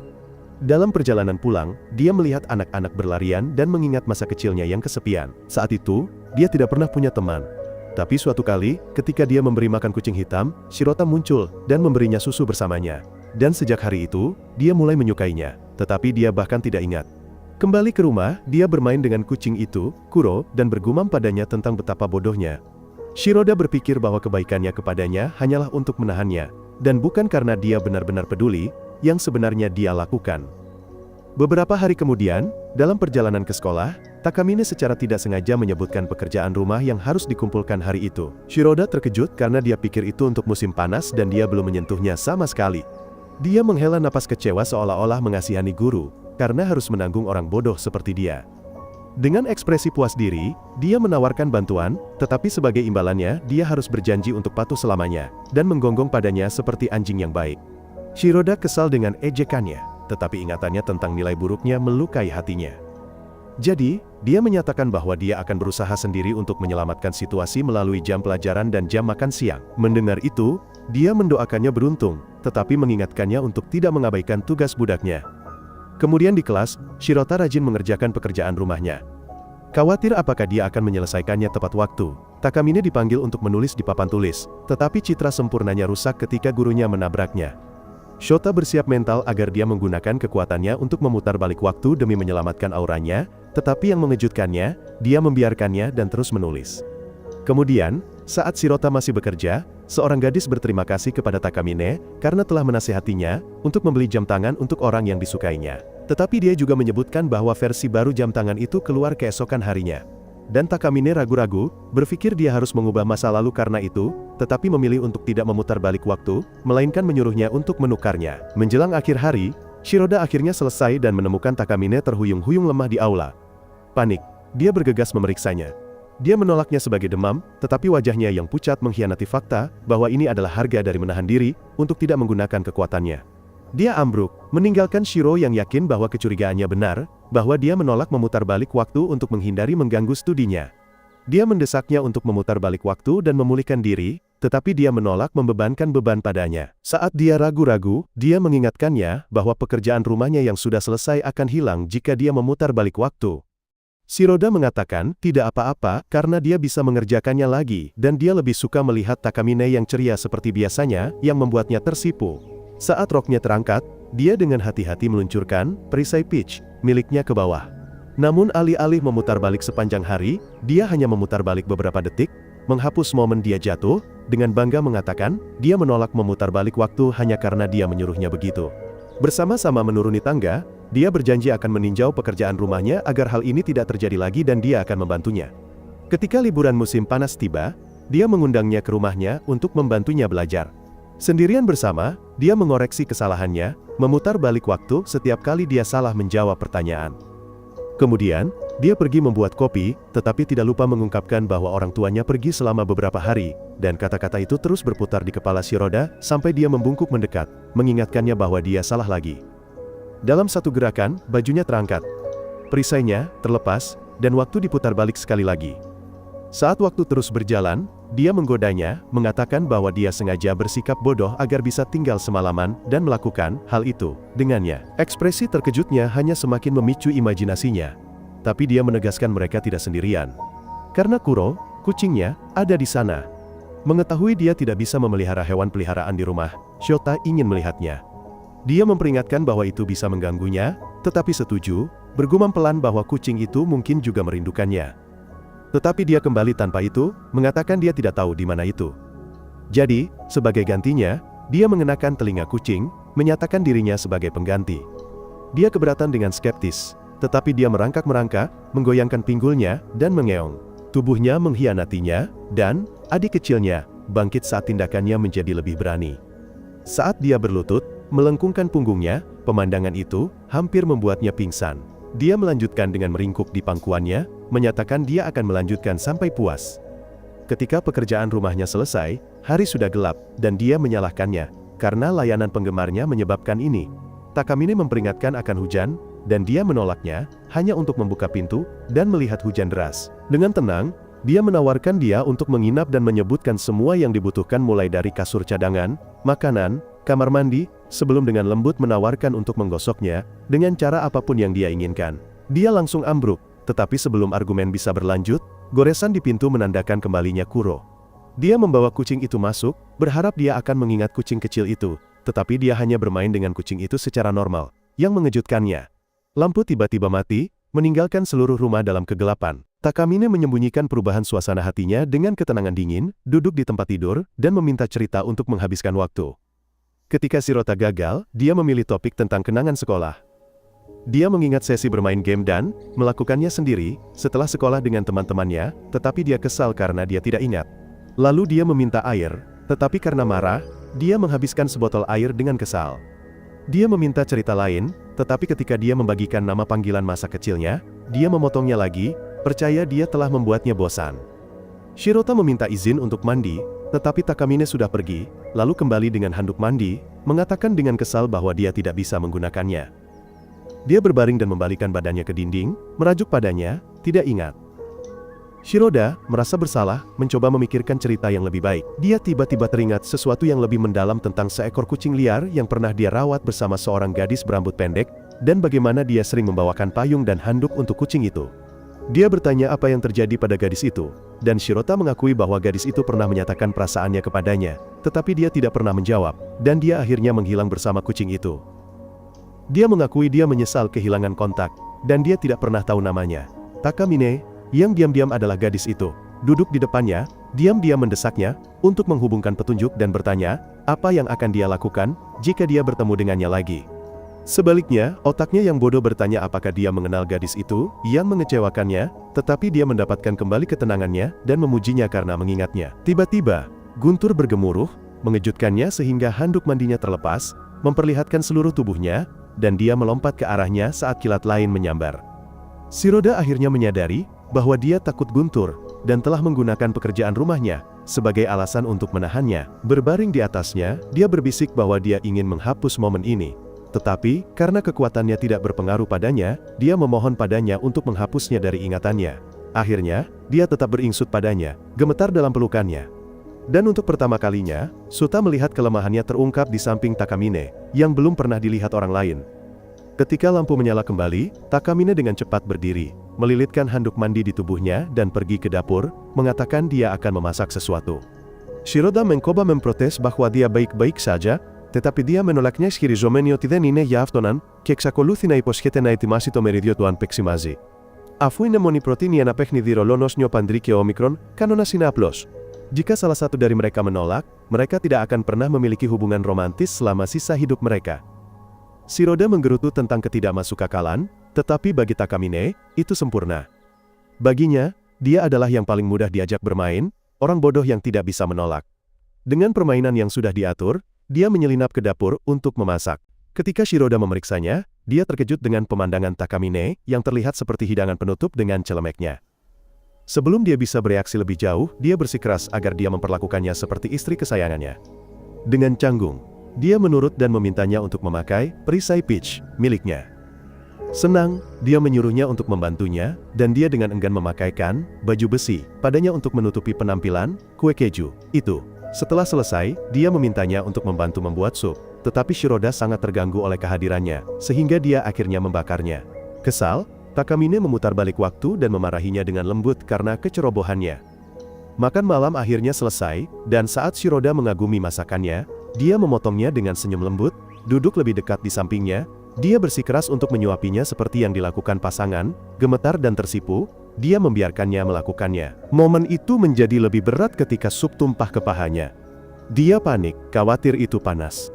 Dalam perjalanan pulang, dia melihat anak-anak berlarian dan mengingat masa kecilnya yang kesepian. Saat itu, dia tidak pernah punya teman. Tapi suatu kali, ketika dia memberi makan kucing hitam, Shirota muncul dan memberinya susu bersamanya. Dan sejak hari itu, dia mulai menyukainya, tetapi dia bahkan tidak ingat. Kembali ke rumah, dia bermain dengan kucing itu, Kuro, dan bergumam padanya tentang betapa bodohnya. Shiroda berpikir bahwa kebaikannya kepadanya hanyalah untuk menahannya, dan bukan karena dia benar-benar peduli, yang sebenarnya dia lakukan. Beberapa hari kemudian, dalam perjalanan ke sekolah, Takamine secara tidak sengaja menyebutkan pekerjaan rumah yang harus dikumpulkan hari itu. Shiroda terkejut karena dia pikir itu untuk musim panas dan dia belum menyentuhnya sama sekali. Dia menghela napas kecewa seolah-olah mengasihani guru, karena harus menanggung orang bodoh seperti dia. Dengan ekspresi puas diri, dia menawarkan bantuan, tetapi sebagai imbalannya, dia harus berjanji untuk patuh selamanya, dan menggonggong padanya seperti anjing yang baik. Shiroda kesal dengan ejekannya, tetapi ingatannya tentang nilai buruknya melukai hatinya. Jadi, dia menyatakan bahwa dia akan berusaha sendiri untuk menyelamatkan situasi melalui jam pelajaran dan jam makan siang. Mendengar itu, dia mendoakannya beruntung, tetapi mengingatkannya untuk tidak mengabaikan tugas budaknya. Kemudian di kelas, Shirota rajin mengerjakan pekerjaan rumahnya. Khawatir apakah dia akan menyelesaikannya tepat waktu, Takamine dipanggil untuk menulis di papan tulis, tetapi citra sempurnanya rusak ketika gurunya menabraknya. Shota bersiap mental agar dia menggunakan kekuatannya untuk memutar balik waktu demi menyelamatkan auranya, tetapi yang mengejutkannya, dia membiarkannya dan terus menulis. Kemudian, saat Shirota masih bekerja, seorang gadis berterima kasih kepada Takamine karena telah menasihatinya untuk membeli jam tangan untuk orang yang disukainya. Tetapi dia juga menyebutkan bahwa versi baru jam tangan itu keluar keesokan harinya. Dan Takamine ragu-ragu, berpikir dia harus mengubah masa lalu karena itu, tetapi memilih untuk tidak memutar balik waktu, melainkan menyuruhnya untuk menukarnya. Menjelang akhir hari, Shiroda akhirnya selesai dan menemukan Takamine terhuyung-huyung lemah di aula. Panik, dia bergegas memeriksanya. Dia menolaknya sebagai demam, tetapi wajahnya yang pucat mengkhianati fakta bahwa ini adalah harga dari menahan diri untuk tidak menggunakan kekuatannya. Dia ambruk, meninggalkan Shiro yang yakin bahwa kecurigaannya benar, bahwa dia menolak memutar balik waktu untuk menghindari mengganggu studinya. Dia mendesaknya untuk memutar balik waktu dan memulihkan diri, tetapi dia menolak membebankan beban padanya. Saat dia ragu-ragu, dia mengingatkannya bahwa pekerjaan rumahnya yang sudah selesai akan hilang jika dia memutar balik waktu. Shiroda mengatakan tidak apa-apa karena dia bisa mengerjakannya lagi, dan dia lebih suka melihat Takamine yang ceria seperti biasanya, yang membuatnya tersipu. Saat roknya terangkat, dia dengan hati-hati meluncurkan perisai peach miliknya ke bawah. Namun alih-alih memutar balik sepanjang hari, dia hanya memutar balik beberapa detik, menghapus momen dia jatuh, dengan bangga mengatakan, dia menolak memutar balik waktu hanya karena dia menyuruhnya begitu. Bersama-sama menuruni tangga, dia berjanji akan meninjau pekerjaan rumahnya agar hal ini tidak terjadi lagi dan dia akan membantunya. Ketika liburan musim panas tiba, dia mengundangnya ke rumahnya untuk membantunya belajar. Sendirian bersama, dia mengoreksi kesalahannya, memutar balik waktu setiap kali dia salah menjawab pertanyaan. Kemudian, dia pergi membuat kopi, tetapi tidak lupa mengungkapkan bahwa orang tuanya pergi selama beberapa hari, dan kata-kata itu terus berputar di kepala Shiroda sampai dia membungkuk mendekat, mengingatkannya bahwa dia salah lagi. Dalam satu gerakan, bajunya terangkat. Perisainya terlepas, dan waktu diputar balik sekali lagi. Saat waktu terus berjalan, dia menggodanya, mengatakan bahwa dia sengaja bersikap bodoh agar bisa tinggal semalaman dan melakukan hal itu dengannya. Ekspresi terkejutnya hanya semakin memicu imajinasinya. Tapi dia menegaskan mereka tidak sendirian. Karena Kuro, kucingnya, ada di sana. Mengetahui dia tidak bisa memelihara hewan peliharaan di rumah, Shota ingin melihatnya. Dia memperingatkan bahwa itu bisa mengganggunya, tetapi setuju, bergumam pelan bahwa kucing itu mungkin juga merindukannya. Tetapi dia kembali tanpa itu, mengatakan dia tidak tahu di mana itu. Jadi, sebagai gantinya, dia mengenakan telinga kucing, menyatakan dirinya sebagai pengganti. Dia keberatan dengan skeptis, tetapi dia merangkak-merangkak, menggoyangkan pinggulnya, dan mengeong. Tubuhnya mengkhianatinya, dan adik kecilnya bangkit saat tindakannya menjadi lebih berani. Saat dia berlutut, melengkungkan punggungnya, pemandangan itu hampir membuatnya pingsan. Dia melanjutkan dengan meringkuk di pangkuannya, menyatakan dia akan melanjutkan sampai puas. Ketika pekerjaan rumahnya selesai, hari sudah gelap, dan dia menyalahkannya, karena layanan penggemarnya menyebabkan ini. Takamine memperingatkan akan hujan, dan dia menolaknya, hanya untuk membuka pintu, dan melihat hujan deras. Dengan tenang, dia menawarkan dia untuk menginap dan menyebutkan semua yang dibutuhkan mulai dari kasur cadangan, makanan, kamar mandi, sebelum dengan lembut menawarkan untuk menggosoknya, dengan cara apapun yang dia inginkan. Dia langsung ambruk, tetapi sebelum argumen bisa berlanjut, goresan di pintu menandakan kembalinya Kuro. Dia membawa kucing itu masuk, berharap dia akan mengingat kucing kecil itu, tetapi dia hanya bermain dengan kucing itu secara normal. Yang mengejutkannya, lampu tiba-tiba mati, meninggalkan seluruh rumah dalam kegelapan. Takamine menyembunyikan perubahan suasana hatinya dengan ketenangan dingin, duduk di tempat tidur, dan meminta cerita untuk menghabiskan waktu. Ketika Shirota gagal, dia memilih topik tentang kenangan sekolah. Dia mengingat sesi bermain game dan melakukannya sendiri setelah sekolah dengan teman-temannya, tetapi dia kesal karena dia tidak ingat. Lalu dia meminta air, tetapi karena marah, dia menghabiskan sebotol air dengan kesal. Dia meminta cerita lain, tetapi ketika dia membagikan nama panggilan masa kecilnya, dia memotongnya lagi, percaya dia telah membuatnya bosan. Shirota meminta izin untuk mandi, tetapi Takamine sudah pergi, lalu kembali dengan handuk mandi, mengatakan dengan kesal bahwa dia tidak bisa menggunakannya. Dia berbaring dan membalikkan badannya ke dinding, merajuk padanya, tidak ingat. Shiroda merasa bersalah, mencoba memikirkan cerita yang lebih baik. Dia tiba-tiba teringat sesuatu yang lebih mendalam tentang seekor kucing liar yang pernah dia rawat bersama seorang gadis berambut pendek, dan bagaimana dia sering membawakan payung dan handuk untuk kucing itu. Dia bertanya apa yang terjadi pada gadis itu, dan Shirota mengakui bahwa gadis itu pernah menyatakan perasaannya kepadanya, tetapi dia tidak pernah menjawab, dan dia akhirnya menghilang bersama kucing itu. Dia mengakui dia menyesal kehilangan kontak, dan dia tidak pernah tahu namanya. Takamine, yang diam-diam adalah gadis itu, duduk di depannya, diam-diam mendesaknya, untuk menghubungkan petunjuk dan bertanya, apa yang akan dia lakukan, jika dia bertemu dengannya lagi. Sebaliknya, otaknya yang bodoh bertanya apakah dia mengenal gadis itu, yang mengecewakannya, tetapi dia mendapatkan kembali ketenangannya, dan memujinya karena mengingatnya. Tiba-tiba, guntur bergemuruh, mengejutkannya sehingga handuk mandinya terlepas, memperlihatkan seluruh tubuhnya, dan dia melompat ke arahnya saat kilat lain menyambar. Shiroda akhirnya menyadari, bahwa dia takut guntur, dan telah menggunakan pekerjaan rumahnya, sebagai alasan untuk menahannya. Berbaring di atasnya, dia berbisik bahwa dia ingin menghapus momen ini. Tetapi, karena kekuatannya tidak berpengaruh padanya, dia memohon padanya untuk menghapusnya dari ingatannya. Akhirnya, dia tetap beringsut padanya, gemetar dalam pelukannya. Dan untuk pertama kalinya, Suta melihat kelemahannya terungkap di samping Takamine, yang belum pernah dilihat orang lain. Ketika lampu menyala kembali, Takamine dengan cepat berdiri, melilitkan handuk mandi di tubuhnya dan pergi ke dapur, mengatakan dia akan memasak sesuatu. Shiroda mencoba memprotes bahwa dia baik-baik saja, tetapi dia menolaknya σχιριζόμενη ότι δεν είναι για αυτόν και εξακολούθει να υποσχέται να ετοιμάσει το μερίδιο του αν παίξει μαζί. Αφού είναι μόνη προτείνει ένα παιχνίδι ρολών ως νιοπαντρί και όμικρον, κανόνας είναι απλός. Jika salah satu dari mereka menolak, mereka tidak akan pernah memiliki hubungan romantis selama sisa hidup mereka. Shiroda menggerutu tentang ketidakmasukakalan, tetapi bagi Takamine, itu sempurna. Baginya, dia adalah yang paling mudah diajak bermain, orang bodoh yang tidak bisa menolak. Dengan permainan yang sudah diatur, dia menyelinap ke dapur untuk memasak. Ketika Shiroda memeriksanya, dia terkejut dengan pemandangan Takamine, yang terlihat seperti hidangan penutup dengan celemeknya. Sebelum dia bisa bereaksi lebih jauh, dia bersikeras agar dia memperlakukannya seperti istri kesayangannya. Dengan canggung, dia menurut dan memintanya untuk memakai perisai peach miliknya. Senang, dia menyuruhnya untuk membantunya, dan dia dengan enggan memakaikan baju besi padanya untuk menutupi penampilan kue keju itu. Setelah selesai, dia memintanya untuk membantu membuat sup, tetapi Shiroda sangat terganggu oleh kehadirannya, sehingga dia akhirnya membakarnya. Kesal, Takamine memutar balik waktu dan memarahinya dengan lembut karena kecerobohannya. Makan malam akhirnya selesai, dan saat Shiroda mengagumi masakannya, dia memotongnya dengan senyum lembut, duduk lebih dekat di sampingnya, dia bersikeras untuk menyuapinya seperti yang dilakukan pasangan, gemetar dan tersipu, dia membiarkannya melakukannya. Momen itu menjadi lebih berat ketika sup tumpah ke pahanya. Dia panik, khawatir itu panas.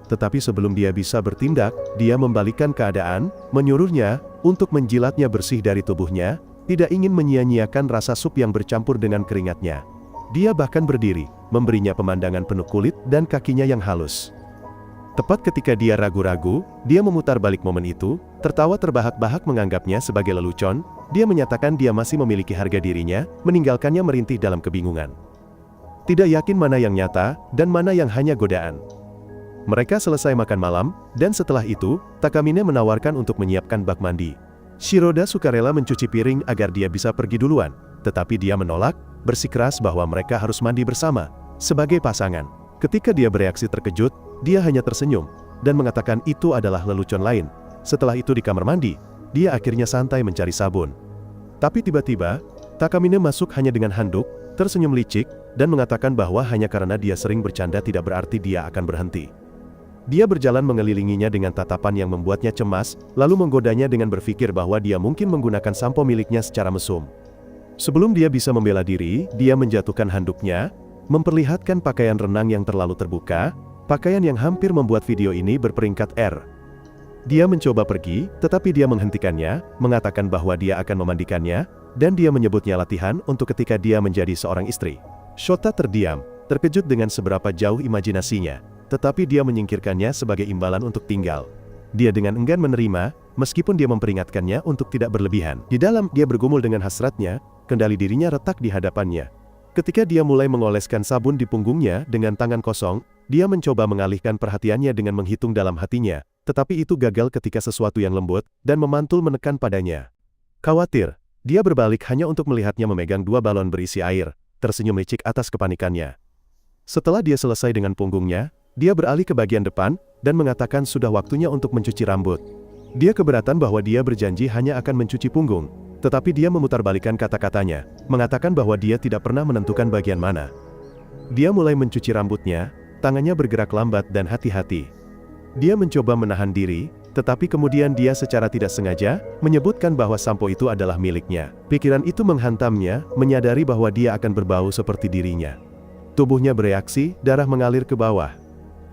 Tetapi sebelum dia bisa bertindak, dia membalikkan keadaan, menyuruhnya untuk menjilatnya bersih dari tubuhnya, tidak ingin menyia-nyiakan rasa sup yang bercampur dengan keringatnya. Dia bahkan berdiri, memberinya pemandangan penuh kulit dan kakinya yang halus. Tepat ketika dia ragu-ragu, dia memutar balik momen itu, tertawa terbahak-bahak menganggapnya sebagai lelucon, dia menyatakan dia masih memiliki harga dirinya, meninggalkannya merintih dalam kebingungan. Tidak yakin mana yang nyata, dan mana yang hanya godaan. Mereka selesai makan malam, dan setelah itu, Takamine menawarkan untuk menyiapkan bak mandi. Shiroda sukarela mencuci piring agar dia bisa pergi duluan, tetapi dia menolak, bersikeras bahwa mereka harus mandi bersama, sebagai pasangan. Ketika dia bereaksi terkejut, dia hanya tersenyum, dan mengatakan itu adalah lelucon lain. Setelah itu di kamar mandi, dia akhirnya santai mencari sabun. Tapi tiba-tiba, Takamine masuk hanya dengan handuk, tersenyum licik, dan mengatakan bahwa hanya karena dia sering bercanda tidak berarti dia akan berhenti. Dia berjalan mengelilinginya dengan tatapan yang membuatnya cemas, lalu menggodanya dengan berpikir bahwa dia mungkin menggunakan sampo miliknya secara mesum. Sebelum dia bisa membela diri, dia menjatuhkan handuknya, memperlihatkan pakaian renang yang terlalu terbuka, pakaian yang hampir membuat video ini berperingkat R. Dia mencoba pergi, tetapi dia menghentikannya, mengatakan bahwa dia akan memandikannya, dan dia menyebutnya latihan untuk ketika dia menjadi seorang istri. Shota terdiam, terkejut dengan seberapa jauh imajinasinya. tetapi dia menyingkirkannya sebagai imbalan untuk tinggal. Dia dengan enggan menerima, meskipun dia memperingatkannya untuk tidak berlebihan. Di dalam dia bergumul dengan hasratnya, kendali dirinya retak di hadapannya. Ketika dia mulai mengoleskan sabun di punggungnya dengan tangan kosong, dia mencoba mengalihkan perhatiannya dengan menghitung dalam hatinya, tetapi itu gagal ketika sesuatu yang lembut dan memantul menekan padanya. Khawatir, dia berbalik hanya untuk melihatnya memegang 2 balon berisi air, tersenyum licik atas kepanikannya. Setelah dia selesai dengan punggungnya, dia beralih ke bagian depan, dan mengatakan sudah waktunya untuk mencuci rambut. Dia keberatan bahwa dia berjanji hanya akan mencuci punggung, tetapi dia memutarbalikkan kata-katanya, mengatakan bahwa dia tidak pernah menentukan bagian mana. Dia mulai mencuci rambutnya, tangannya bergerak lambat dan hati-hati. Dia mencoba menahan diri, tetapi kemudian dia secara tidak sengaja, menyebutkan bahwa sampo itu adalah miliknya. Pikiran itu menghantamnya, menyadari bahwa dia akan berbau seperti dirinya. Tubuhnya bereaksi, darah mengalir ke bawah.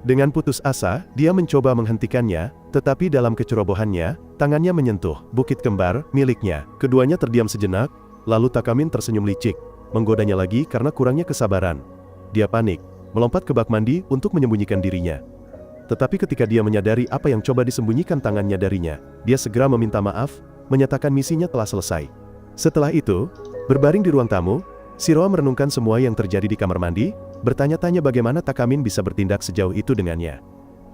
Dengan putus asa, dia mencoba menghentikannya, tetapi dalam kecerobohannya, tangannya menyentuh bukit kembar miliknya. Keduanya terdiam sejenak, lalu Takamin tersenyum licik, menggodanya lagi karena kurangnya kesabaran. Dia panik, melompat ke bak mandi untuk menyembunyikan dirinya. Tetapi ketika dia menyadari apa yang coba disembunyikan tangannya darinya, dia segera meminta maaf, menyatakan misinya telah selesai. Setelah itu, berbaring di ruang tamu, Shiroa merenungkan semua yang terjadi di kamar mandi, bertanya-tanya bagaimana Takamin bisa bertindak sejauh itu dengannya.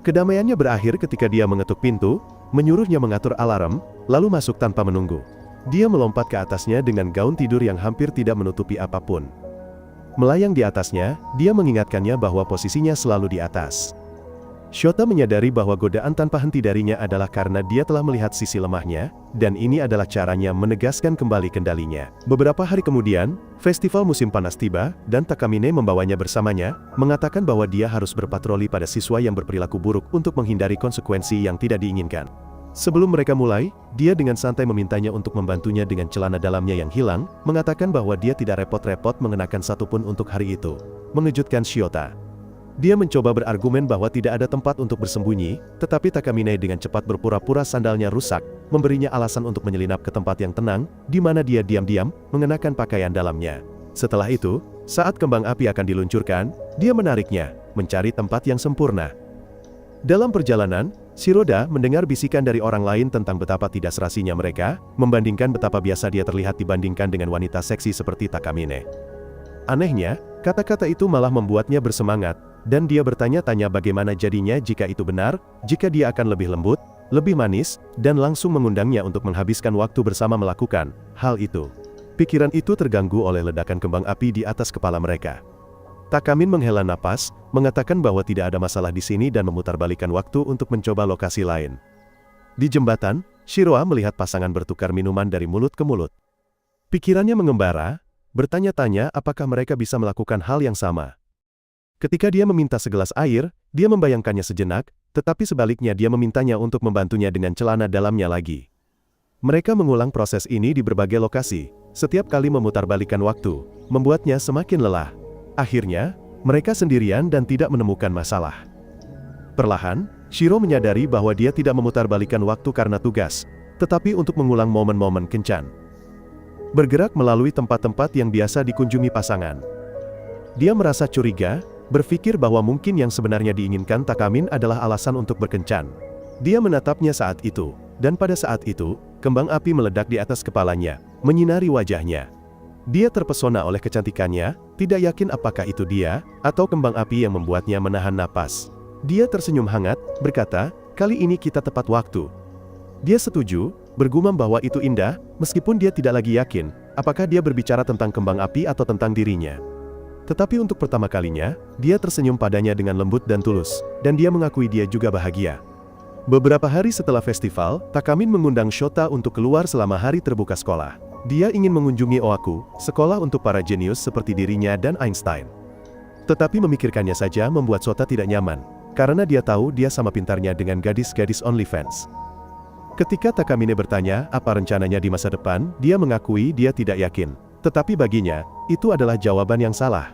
Kedamaiannya berakhir ketika dia mengetuk pintu, menyuruhnya mengatur alarm, lalu masuk tanpa menunggu. Dia melompat ke atasnya dengan gaun tidur yang hampir tidak menutupi apapun. Melayang di atasnya, dia mengingatkannya bahwa posisinya selalu di atas. Shota menyadari bahwa godaan tanpa henti darinya adalah karena dia telah melihat sisi lemahnya, dan ini adalah caranya menegaskan kembali kendalinya. Beberapa hari kemudian, festival musim panas tiba, dan Takamine membawanya bersamanya, mengatakan bahwa dia harus berpatroli pada siswa yang berperilaku buruk untuk menghindari konsekuensi yang tidak diinginkan. Sebelum mereka mulai, dia dengan santai memintanya untuk membantunya dengan celana dalamnya yang hilang, mengatakan bahwa dia tidak repot-repot mengenakan satupun untuk hari itu. Mengejutkan Shota. Dia mencoba berargumen bahwa tidak ada tempat untuk bersembunyi, tetapi Takamine dengan cepat berpura-pura sandalnya rusak, memberinya alasan untuk menyelinap ke tempat yang tenang, di mana dia diam-diam mengenakan pakaian dalamnya. Setelah itu, saat kembang api akan diluncurkan, dia menariknya, mencari tempat yang sempurna. Dalam perjalanan, Shiroda mendengar bisikan dari orang lain tentang betapa tidak serasinya mereka, membandingkan betapa biasa dia terlihat dibandingkan dengan wanita seksi seperti Takamine. Anehnya, kata-kata itu malah membuatnya bersemangat, dan dia bertanya-tanya bagaimana jadinya jika itu benar, jika dia akan lebih lembut, lebih manis, dan langsung mengundangnya untuk menghabiskan waktu bersama melakukan hal itu. Pikiran itu terganggu oleh ledakan kembang api di atas kepala mereka. Takamin menghela napas, mengatakan bahwa tidak ada masalah di sini dan memutarbalikkan waktu untuk mencoba lokasi lain. Di jembatan, Shiroa melihat pasangan bertukar minuman dari mulut ke mulut. Pikirannya mengembara, bertanya-tanya apakah mereka bisa melakukan hal yang sama. Ketika dia meminta segelas air, dia membayangkannya sejenak, tetapi sebaliknya dia memintanya untuk membantunya dengan celana dalamnya lagi. Mereka mengulang proses ini di berbagai lokasi, setiap kali memutarbalikkan waktu, membuatnya semakin lelah. Akhirnya, mereka sendirian dan tidak menemukan masalah. Perlahan, Shiro menyadari bahwa dia tidak memutarbalikkan waktu karena tugas, tetapi untuk mengulang momen-momen kencan. Bergerak melalui tempat-tempat yang biasa dikunjungi pasangan. Dia merasa curiga, berpikir bahwa mungkin yang sebenarnya diinginkan Takamin adalah alasan untuk berkencan. Dia menatapnya saat itu, dan pada saat itu, kembang api meledak di atas kepalanya, menyinari wajahnya. Dia terpesona oleh kecantikannya, tidak yakin apakah itu dia, atau kembang api yang membuatnya menahan napas. Dia tersenyum hangat, berkata, kali ini kita tepat waktu. Dia setuju, bergumam bahwa itu indah, meskipun dia tidak lagi yakin, apakah dia berbicara tentang kembang api atau tentang dirinya. Tetapi untuk pertama kalinya, dia tersenyum padanya dengan lembut dan tulus, dan dia mengakui dia juga bahagia. Beberapa hari setelah festival, Takamin mengundang Shota untuk keluar selama hari terbuka sekolah. Dia ingin mengunjungi Oaku, sekolah untuk para jenius seperti dirinya dan Einstein. Tetapi memikirkannya saja membuat Shota tidak nyaman, karena dia tahu dia sama pintarnya dengan gadis-gadis OnlyFans. Ketika Takamine bertanya apa rencananya di masa depan, dia mengakui dia tidak yakin. Tetapi baginya, itu adalah jawaban yang salah.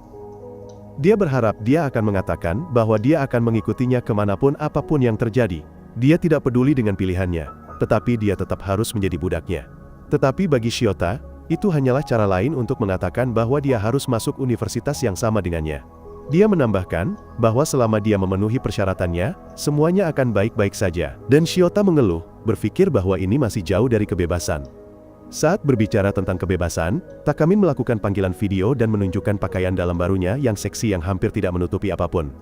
Dia berharap dia akan mengatakan bahwa dia akan mengikutinya kemanapun apapun yang terjadi. Dia tidak peduli dengan pilihannya, tetapi dia tetap harus menjadi budaknya. Tetapi bagi Shota, itu hanyalah cara lain untuk mengatakan bahwa dia harus masuk universitas yang sama dengannya. Dia menambahkan bahwa selama dia memenuhi persyaratannya, semuanya akan baik-baik saja. Dan Shiota mengeluh, berpikir bahwa ini masih jauh dari kebebasan. Saat berbicara tentang kebebasan, Takamin melakukan panggilan video dan menunjukkan pakaian dalam barunya yang seksi yang hampir tidak menutupi apapun.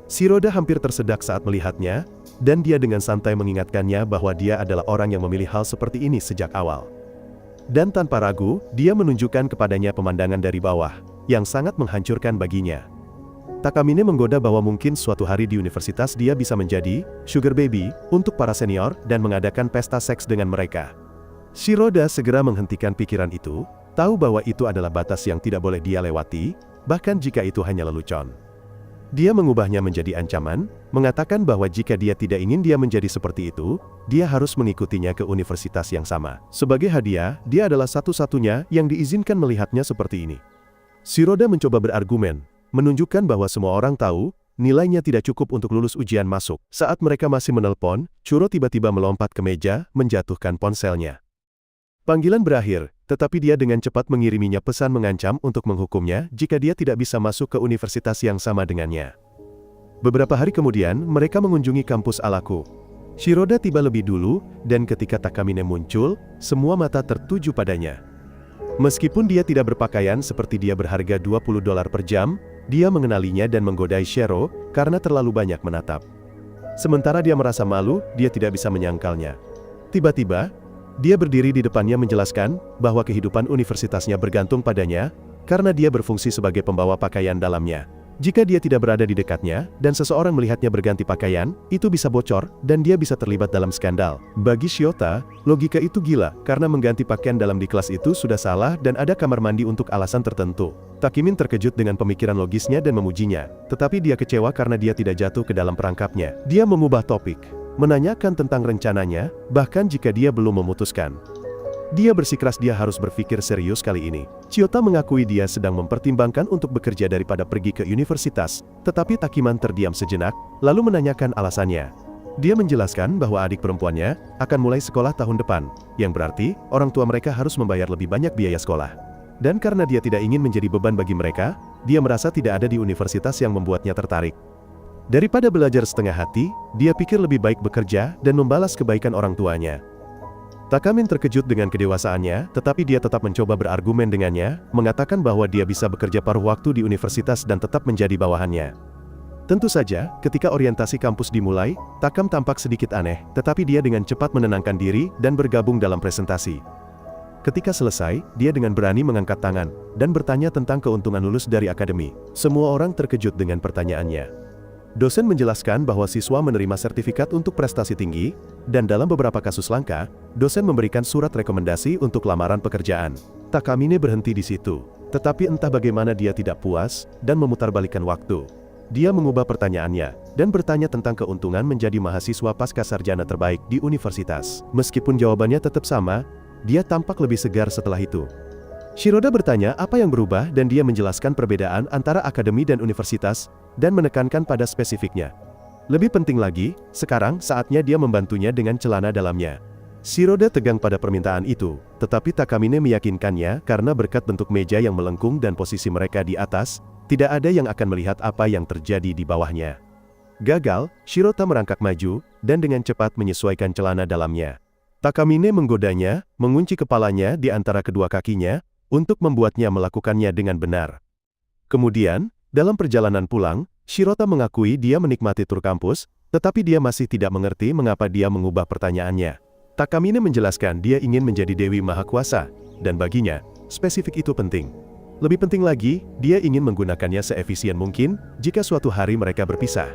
Shiroda hampir tersedak saat melihatnya, dan dia dengan santai mengingatkannya bahwa dia adalah orang yang memilih hal seperti ini sejak awal. Dan tanpa ragu, dia menunjukkan kepadanya pemandangan dari bawah, yang sangat menghancurkan baginya. Takamine menggoda bahwa mungkin suatu hari di universitas dia bisa menjadi sugar baby untuk para senior dan mengadakan pesta seks dengan mereka. Shiroda segera menghentikan pikiran itu, tahu bahwa itu adalah batas yang tidak boleh dia lewati, bahkan jika itu hanya lelucon. Dia mengubahnya menjadi ancaman, mengatakan bahwa jika dia tidak ingin dia menjadi seperti itu, dia harus mengikutinya ke universitas yang sama. Sebagai hadiah, dia adalah satu-satunya yang diizinkan melihatnya seperti ini. Shiroda mencoba berargumen, menunjukkan bahwa semua orang tahu, nilainya tidak cukup untuk lulus ujian masuk. Saat mereka masih menelpon, Churo tiba-tiba melompat ke meja, menjatuhkan ponselnya. Panggilan berakhir, tetapi dia dengan cepat mengiriminya pesan mengancam untuk menghukumnya jika dia tidak bisa masuk ke universitas yang sama dengannya. Beberapa hari kemudian, mereka mengunjungi kampus Alaku. Shiroda tiba lebih dulu, dan ketika Takamine muncul, semua mata tertuju padanya. Meskipun dia tidak berpakaian seperti dia berharga $20 per jam, dia mengenalinya dan menggodai Shiro karena terlalu banyak menatap. Sementara dia merasa malu, dia tidak bisa menyangkalnya. Tiba-tiba, dia berdiri di depannya menjelaskan bahwa kehidupan universitasnya bergantung padanya, karena dia berfungsi sebagai pembawa pakaian dalamnya. Jika dia tidak berada di dekatnya, dan seseorang melihatnya berganti pakaian, itu bisa bocor, dan dia bisa terlibat dalam skandal. Bagi Shiota, logika itu gila, karena mengganti pakaian dalam di kelas itu sudah salah dan ada kamar mandi untuk alasan tertentu. Takimin terkejut dengan pemikiran logisnya dan memujinya, tetapi dia kecewa karena dia tidak jatuh ke dalam perangkapnya. Dia mengubah topik, menanyakan tentang rencananya, bahkan jika dia belum memutuskan. Dia bersikeras dia harus berpikir serius kali ini. Shiota mengakui dia sedang mempertimbangkan untuk bekerja daripada pergi ke universitas, tetapi Takiman terdiam sejenak, lalu menanyakan alasannya. Dia menjelaskan bahwa adik perempuannya akan mulai sekolah tahun depan, yang berarti orang tua mereka harus membayar lebih banyak biaya sekolah. Dan karena dia tidak ingin menjadi beban bagi mereka, dia merasa tidak ada di universitas yang membuatnya tertarik. Daripada belajar setengah hati, dia pikir lebih baik bekerja dan membalas kebaikan orang tuanya. Takamin terkejut dengan kedewasaannya, tetapi dia tetap mencoba berargumen dengannya, mengatakan bahwa dia bisa bekerja paruh waktu di universitas dan tetap menjadi bawahannya. Tentu saja, ketika orientasi kampus dimulai, Takam tampak sedikit aneh, tetapi dia dengan cepat menenangkan diri dan bergabung dalam presentasi. Ketika selesai, dia dengan berani mengangkat tangan, dan bertanya tentang keuntungan lulus dari akademi. Semua orang terkejut dengan pertanyaannya. Dosen menjelaskan bahwa siswa menerima sertifikat untuk prestasi tinggi, dan dalam beberapa kasus langka, dosen memberikan surat rekomendasi untuk lamaran pekerjaan. Takamine berhenti di situ, tetapi entah bagaimana dia tidak puas, dan memutarbalikkan waktu. Dia mengubah pertanyaannya, dan bertanya tentang keuntungan menjadi mahasiswa pasca sarjana terbaik di universitas. Meskipun jawabannya tetap sama, dia tampak lebih segar setelah itu. Shiroda bertanya apa yang berubah dan dia menjelaskan perbedaan antara akademi dan universitas, dan menekankan pada spesifiknya. Lebih penting lagi, sekarang saatnya dia membantunya dengan celana dalamnya. Shiroda tegang pada permintaan itu, tetapi Takamine meyakinkannya karena berkat bentuk meja yang melengkung dan posisi mereka di atas, tidak ada yang akan melihat apa yang terjadi di bawahnya. Gagal, Shirota merangkak maju, dan dengan cepat menyesuaikan celana dalamnya. Takamine menggodanya, mengunci kepalanya di antara kedua kakinya, untuk membuatnya melakukannya dengan benar. Kemudian, dalam perjalanan pulang, Shirota mengakui dia menikmati tur kampus, tetapi dia masih tidak mengerti mengapa dia mengubah pertanyaannya. Takamine menjelaskan dia ingin menjadi Dewi Maha Kuasa, dan baginya, spesifik itu penting. Lebih penting lagi, dia ingin menggunakannya seefisien mungkin, jika suatu hari mereka berpisah.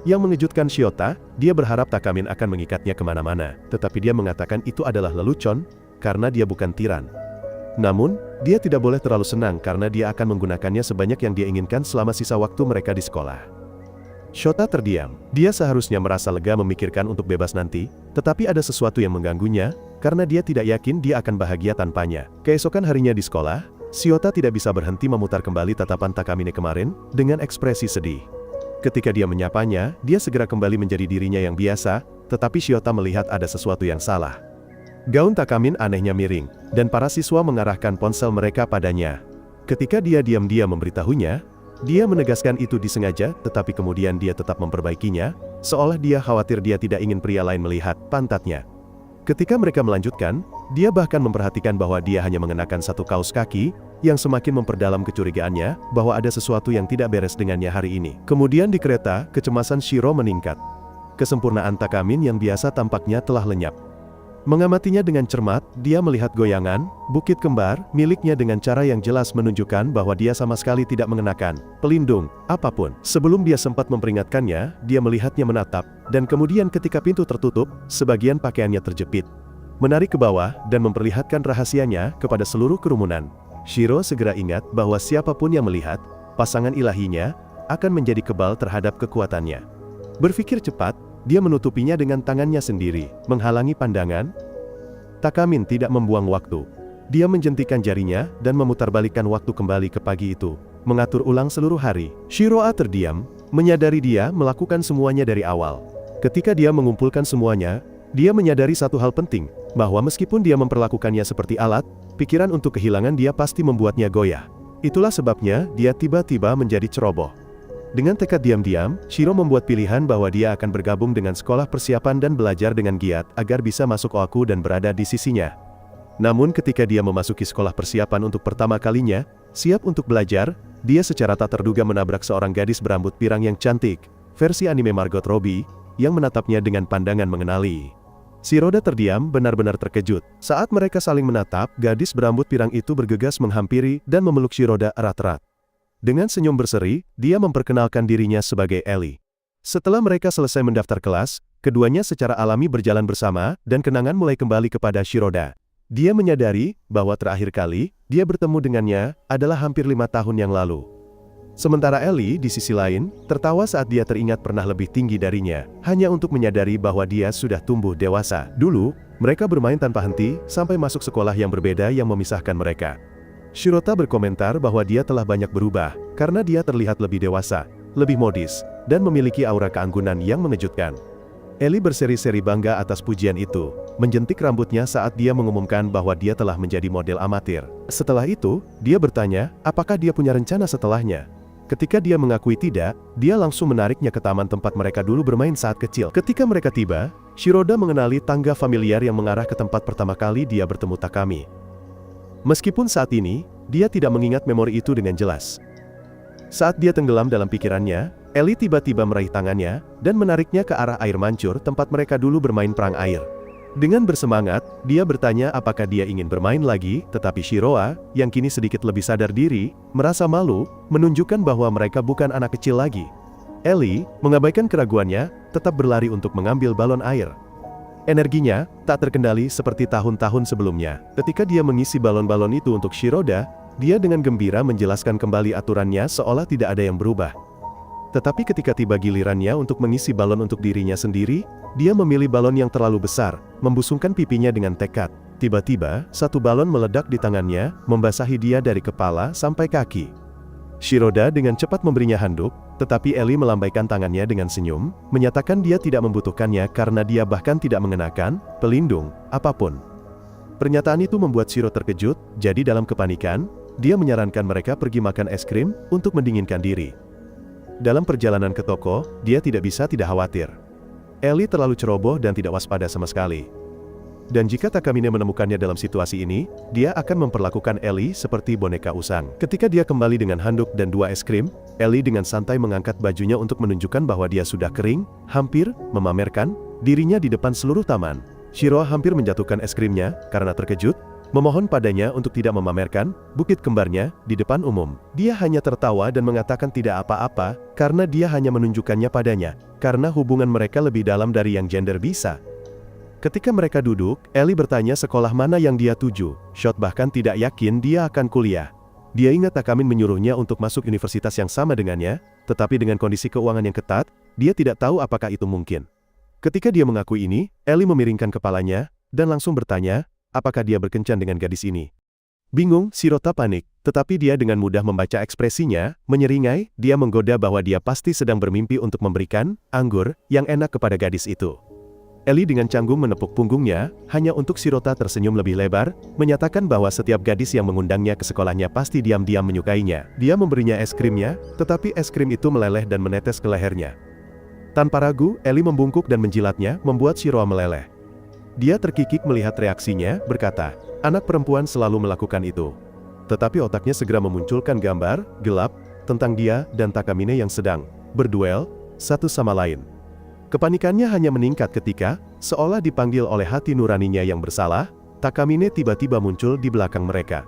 Yang mengejutkan Shiota, dia berharap Takamin akan mengikatnya kemana-mana, tetapi dia mengatakan itu adalah lelucon, karena dia bukan tiran. Namun, dia tidak boleh terlalu senang karena dia akan menggunakannya sebanyak yang dia inginkan selama sisa waktu mereka di sekolah. Shota terdiam. Dia seharusnya merasa lega memikirkan untuk bebas nanti, tetapi ada sesuatu yang mengganggunya, karena dia tidak yakin dia akan bahagia tanpanya. Keesokan harinya di sekolah, Shiota tidak bisa berhenti memutar kembali tatapan Takamine kemarin, dengan ekspresi sedih. Ketika dia menyapanya, dia segera kembali menjadi dirinya yang biasa, tetapi Shiota melihat ada sesuatu yang salah. Gaun Takamin anehnya miring, dan para siswa mengarahkan ponsel mereka padanya. Ketika dia diam-diam memberitahunya, Dia menegaskan itu disengaja, tetapi kemudian dia tetap memperbaikinya, seolah dia khawatir dia tidak ingin pria lain melihat pantatnya. Ketika mereka melanjutkan, dia bahkan memperhatikan bahwa dia hanya mengenakan satu kaos kaki, yang semakin memperdalam kecurigaannya bahwa ada sesuatu yang tidak beres dengannya hari ini. Kemudian di kereta, kecemasan Shiro meningkat. Kesempurnaan Takamin yang biasa tampaknya telah lenyap. Mengamatinya dengan cermat, dia melihat goyangan bukit kembar miliknya dengan cara yang jelas menunjukkan bahwa dia sama sekali tidak mengenakan pelindung apapun. Sebelum dia sempat memperingatkannya, dia melihatnya menatap, dan kemudian ketika pintu tertutup, sebagian pakaiannya terjepit. Menarik ke bawah dan memperlihatkan rahasianya kepada seluruh kerumunan. Shiro segera ingat bahwa siapapun yang melihat pasangan ilahinya akan menjadi kebal terhadap kekuatannya. Berpikir cepat, dia menutupinya dengan tangannya sendiri, menghalangi pandangan. Takamin tidak membuang waktu. Dia menjentikan jarinya dan memutarbalikkan waktu kembali ke pagi itu, mengatur ulang seluruh hari. Shiroa terdiam, menyadari dia melakukan semuanya dari awal. Ketika dia mengumpulkan semuanya, dia menyadari satu hal penting, bahwa meskipun dia memperlakukannya seperti alat, pikiran untuk kehilangan dia pasti membuatnya goyah. Itulah sebabnya dia tiba-tiba menjadi ceroboh. Dengan tekad diam-diam, Shiro membuat pilihan bahwa dia akan bergabung dengan sekolah persiapan dan belajar dengan giat agar bisa masuk Oaku dan berada di sisinya. Namun ketika dia memasuki sekolah persiapan untuk pertama kalinya, siap untuk belajar, dia secara tak terduga menabrak seorang gadis berambut pirang yang cantik, versi anime Margot Robbie, yang menatapnya dengan pandangan mengenali. Shiroda terdiam, benar-benar terkejut. Saat mereka saling menatap, gadis berambut pirang itu bergegas menghampiri dan memeluk Shiroda erat-erat. Dengan senyum berseri, dia memperkenalkan dirinya sebagai Ellie. Setelah mereka selesai mendaftar kelas, keduanya secara alami berjalan bersama, dan kenangan mulai kembali kepada Shiroda. Dia menyadari bahwa terakhir kali dia bertemu dengannya adalah hampir 5 tahun yang lalu. Sementara Ellie, di sisi lain, tertawa saat dia teringat pernah lebih tinggi darinya, hanya untuk menyadari bahwa dia sudah tumbuh dewasa. Dulu, mereka bermain tanpa henti, sampai masuk sekolah yang berbeda yang memisahkan mereka. Shirota berkomentar bahwa dia telah banyak berubah, karena dia terlihat lebih dewasa, lebih modis, dan memiliki aura keanggunan yang mengejutkan. Ellie berseri-seri bangga atas pujian itu, menjentik rambutnya saat dia mengumumkan bahwa dia telah menjadi model amatir. Setelah itu, dia bertanya, apakah dia punya rencana setelahnya. Ketika dia mengakui tidak, dia langsung menariknya ke taman tempat mereka dulu bermain saat kecil. Ketika mereka tiba, Shiroda mengenali tangga familiar yang mengarah ke tempat pertama kali dia bertemu Takami. Meskipun saat ini, dia tidak mengingat memori itu dengan jelas. Saat dia tenggelam dalam pikirannya, Ellie tiba-tiba meraih tangannya, dan menariknya ke arah air mancur tempat mereka dulu bermain perang air. Dengan bersemangat, dia bertanya apakah dia ingin bermain lagi, tetapi Shiroa, yang kini sedikit lebih sadar diri, merasa malu, menunjukkan bahwa mereka bukan anak kecil lagi. Ellie, mengabaikan keraguannya, tetap berlari untuk mengambil balon air. Energinya tak terkendali seperti tahun-tahun sebelumnya. Ketika dia mengisi balon-balon itu untuk Shiroda, dia dengan gembira menjelaskan kembali aturannya seolah tidak ada yang berubah. Tetapi ketika tiba gilirannya untuk mengisi balon untuk dirinya sendiri, dia memilih balon yang terlalu besar, membusungkan pipinya dengan tekad. Tiba-tiba, satu balon meledak di tangannya, membasahi dia dari kepala sampai kaki. Shiroda dengan cepat memberinya handuk, tetapi Ellie melambaikan tangannya dengan senyum, menyatakan dia tidak membutuhkannya karena dia bahkan tidak mengenakan pelindung apapun. Pernyataan itu membuat Shiro terkejut, jadi dalam kepanikan, dia menyarankan mereka pergi makan es krim untuk mendinginkan diri. Dalam perjalanan ke toko, dia tidak bisa tidak khawatir. Ellie terlalu ceroboh dan tidak waspada sama sekali. Dan jika Takamine menemukannya dalam situasi ini, dia akan memperlakukan Ellie seperti boneka usang. Ketika dia kembali dengan handuk dan 2 es krim, Ellie dengan santai mengangkat bajunya untuk menunjukkan bahwa dia sudah kering, hampir memamerkan dirinya di depan seluruh taman. Shiro hampir menjatuhkan es krimnya karena terkejut, memohon padanya untuk tidak memamerkan bukit kembarnya di depan umum. Dia hanya tertawa dan mengatakan tidak apa-apa, karena dia hanya menunjukkannya padanya, karena hubungan mereka lebih dalam dari yang gender bisa. Ketika mereka duduk, Ellie bertanya sekolah mana yang dia tuju. Shot bahkan tidak yakin dia akan kuliah. Dia ingat Takamin menyuruhnya untuk masuk universitas yang sama dengannya, tetapi dengan kondisi keuangan yang ketat, dia tidak tahu apakah itu mungkin. Ketika dia mengakui ini, Ellie memiringkan kepalanya, dan langsung bertanya, apakah dia berkencan dengan gadis ini. Bingung, Shirota panik, tetapi dia dengan mudah membaca ekspresinya, menyeringai, dia menggoda bahwa dia pasti sedang bermimpi untuk memberikan anggur yang enak kepada gadis itu. Ellie dengan canggung menepuk punggungnya, hanya untuk Shirota tersenyum lebih lebar, menyatakan bahwa setiap gadis yang mengundangnya ke sekolahnya pasti diam-diam menyukainya. Dia memberinya es krimnya, tetapi es krim itu meleleh dan menetes ke lehernya. Tanpa ragu, Ellie membungkuk dan menjilatnya, membuat Shiroa meleleh. Dia terkikik melihat reaksinya, berkata, anak perempuan selalu melakukan itu. Tetapi otaknya segera memunculkan gambar, gelap, tentang dia dan Takamine yang sedang berduel, satu sama lain. Kepanikannya hanya meningkat ketika, seolah dipanggil oleh hati nuraninya yang bersalah, Takamine tiba-tiba muncul di belakang mereka.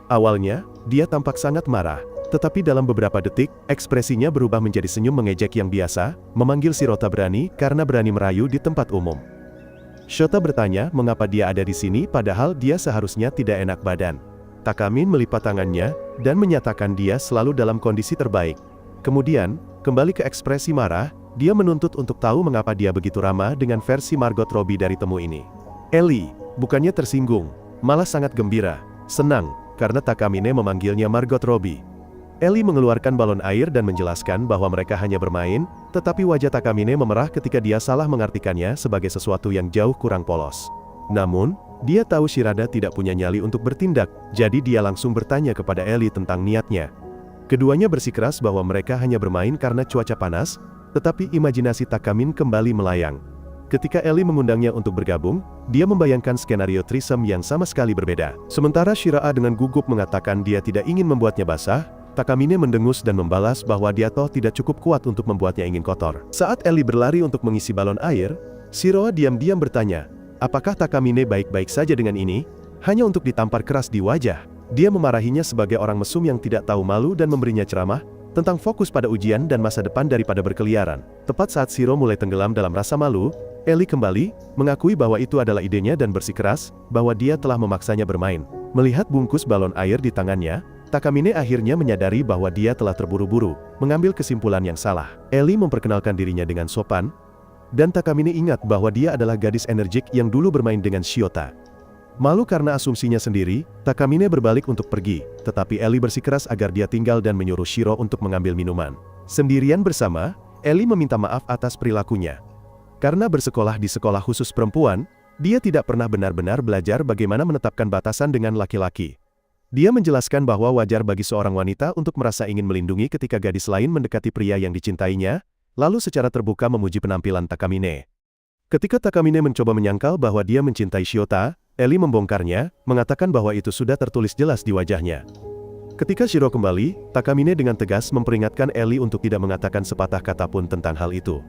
Awalnya, dia tampak sangat marah, tetapi dalam beberapa detik, ekspresinya berubah menjadi senyum mengejek yang biasa, memanggil Shirota berani karena berani merayu di tempat umum. Shota bertanya mengapa dia ada di sini padahal dia seharusnya tidak enak badan. Takamine melipat tangannya, dan menyatakan dia selalu dalam kondisi terbaik. Kemudian, kembali ke ekspresi marah, dia menuntut untuk tahu mengapa dia begitu ramah dengan versi Margot Robbie dari temu ini. Ellie, bukannya tersinggung, malah sangat gembira, senang, karena Takamine memanggilnya Margot Robbie. Ellie mengeluarkan balon air dan menjelaskan bahwa mereka hanya bermain, tetapi wajah Takamine memerah ketika dia salah mengartikannya sebagai sesuatu yang jauh kurang polos. Namun, dia tahu Shirada tidak punya nyali untuk bertindak, jadi dia langsung bertanya kepada Ellie tentang niatnya. Keduanya bersikeras bahwa mereka hanya bermain karena cuaca panas, tetapi imajinasi Takamine kembali melayang. Ketika Ellie mengundangnya untuk bergabung, dia membayangkan skenario threesome yang sama sekali berbeda. Sementara Shiraa dengan gugup mengatakan dia tidak ingin membuatnya basah, Takamine mendengus dan membalas bahwa dia toh tidak cukup kuat untuk membuatnya ingin kotor. Saat Ellie berlari untuk mengisi balon air, Shiroa diam-diam bertanya, apakah Takamine baik-baik saja dengan ini? Hanya untuk ditampar keras di wajah. Dia memarahinya sebagai orang mesum yang tidak tahu malu dan memberinya ceramah tentang fokus pada ujian dan masa depan daripada berkeliaran. Tepat saat Shiro mulai tenggelam dalam rasa malu, Ellie kembali, mengakui bahwa itu adalah idenya dan bersikeras, bahwa dia telah memaksanya bermain. Melihat bungkus balon air di tangannya, Takamine akhirnya menyadari bahwa dia telah terburu-buru, mengambil kesimpulan yang salah. Ellie memperkenalkan dirinya dengan sopan, dan Takamine ingat bahwa dia adalah gadis energik yang dulu bermain dengan Shiota. Malu karena asumsinya sendiri, Takamine berbalik untuk pergi, tetapi Ellie bersikeras agar dia tinggal dan menyuruh Shiro untuk mengambil minuman. Sendirian bersama, Ellie meminta maaf atas perilakunya. Karena bersekolah di sekolah khusus perempuan, dia tidak pernah benar-benar belajar bagaimana menetapkan batasan dengan laki-laki. Dia menjelaskan bahwa wajar bagi seorang wanita untuk merasa ingin melindungi ketika gadis lain mendekati pria yang dicintainya, lalu secara terbuka memuji penampilan Takamine. Ketika Takamine mencoba menyangkal bahwa dia mencintai Shiota, Ellie membongkarnya, mengatakan bahwa itu sudah tertulis jelas di wajahnya. Ketika Shiro kembali, Takamine dengan tegas memperingatkan Ellie untuk tidak mengatakan sepatah kata pun tentang hal itu.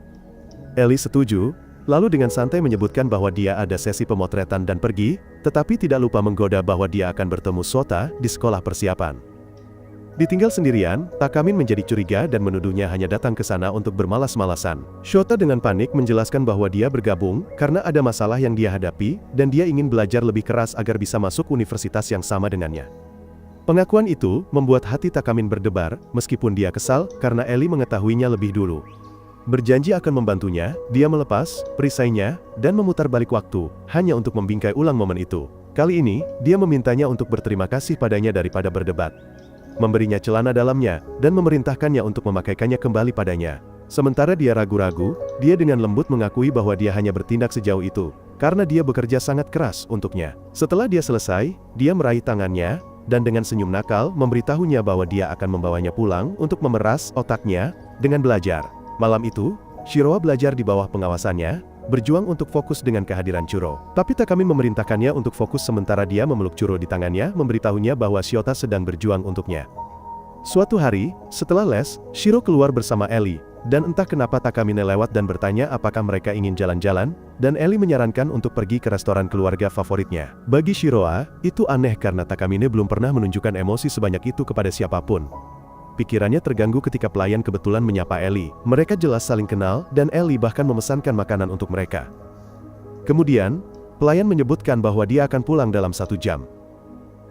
Ellie setuju, lalu dengan santai menyebutkan bahwa dia ada sesi pemotretan dan pergi, tetapi tidak lupa menggoda bahwa dia akan bertemu Shota di sekolah persiapan. Ditinggal sendirian, Takamine menjadi curiga dan menuduhnya hanya datang ke sana untuk bermalas-malasan. Shota dengan panik menjelaskan bahwa dia bergabung karena ada masalah yang dia hadapi, dan dia ingin belajar lebih keras agar bisa masuk universitas yang sama dengannya. Pengakuan itu membuat hati Takamine berdebar, meskipun dia kesal karena Ellie mengetahuinya lebih dulu. Berjanji akan membantunya, dia melepas perisainya dan memutar balik waktu, hanya untuk membingkai ulang momen itu. Kali ini, dia memintanya untuk berterima kasih padanya daripada berdebat. Memberinya celana dalamnya, dan memerintahkannya untuk memakaikannya kembali padanya. Sementara dia ragu-ragu, dia dengan lembut mengakui bahwa dia hanya bertindak sejauh itu, karena dia bekerja sangat keras untuknya. Setelah dia selesai, dia meraih tangannya, dan dengan senyum nakal, memberitahunya bahwa dia akan membawanya pulang untuk memeras otaknya dengan belajar. Malam itu, Shiroa belajar di bawah pengawasannya, berjuang untuk fokus dengan kehadiran Churo. Tapi Takamine memerintahkannya untuk fokus sementara dia memeluk Churo di tangannya, memberitahunya bahwa Shiota sedang berjuang untuknya. Suatu hari, setelah les, Shiro keluar bersama Ellie, dan entah kenapa Takamine lewat dan bertanya apakah mereka ingin jalan-jalan, dan Ellie menyarankan untuk pergi ke restoran keluarga favoritnya. Bagi Shiroa, itu aneh karena Takamine belum pernah menunjukkan emosi sebanyak itu kepada siapapun. Pikirannya terganggu ketika pelayan kebetulan menyapa Ellie. Mereka jelas saling kenal, dan Ellie bahkan memesankan makanan untuk mereka. Kemudian, pelayan menyebutkan bahwa dia akan pulang dalam 1 jam.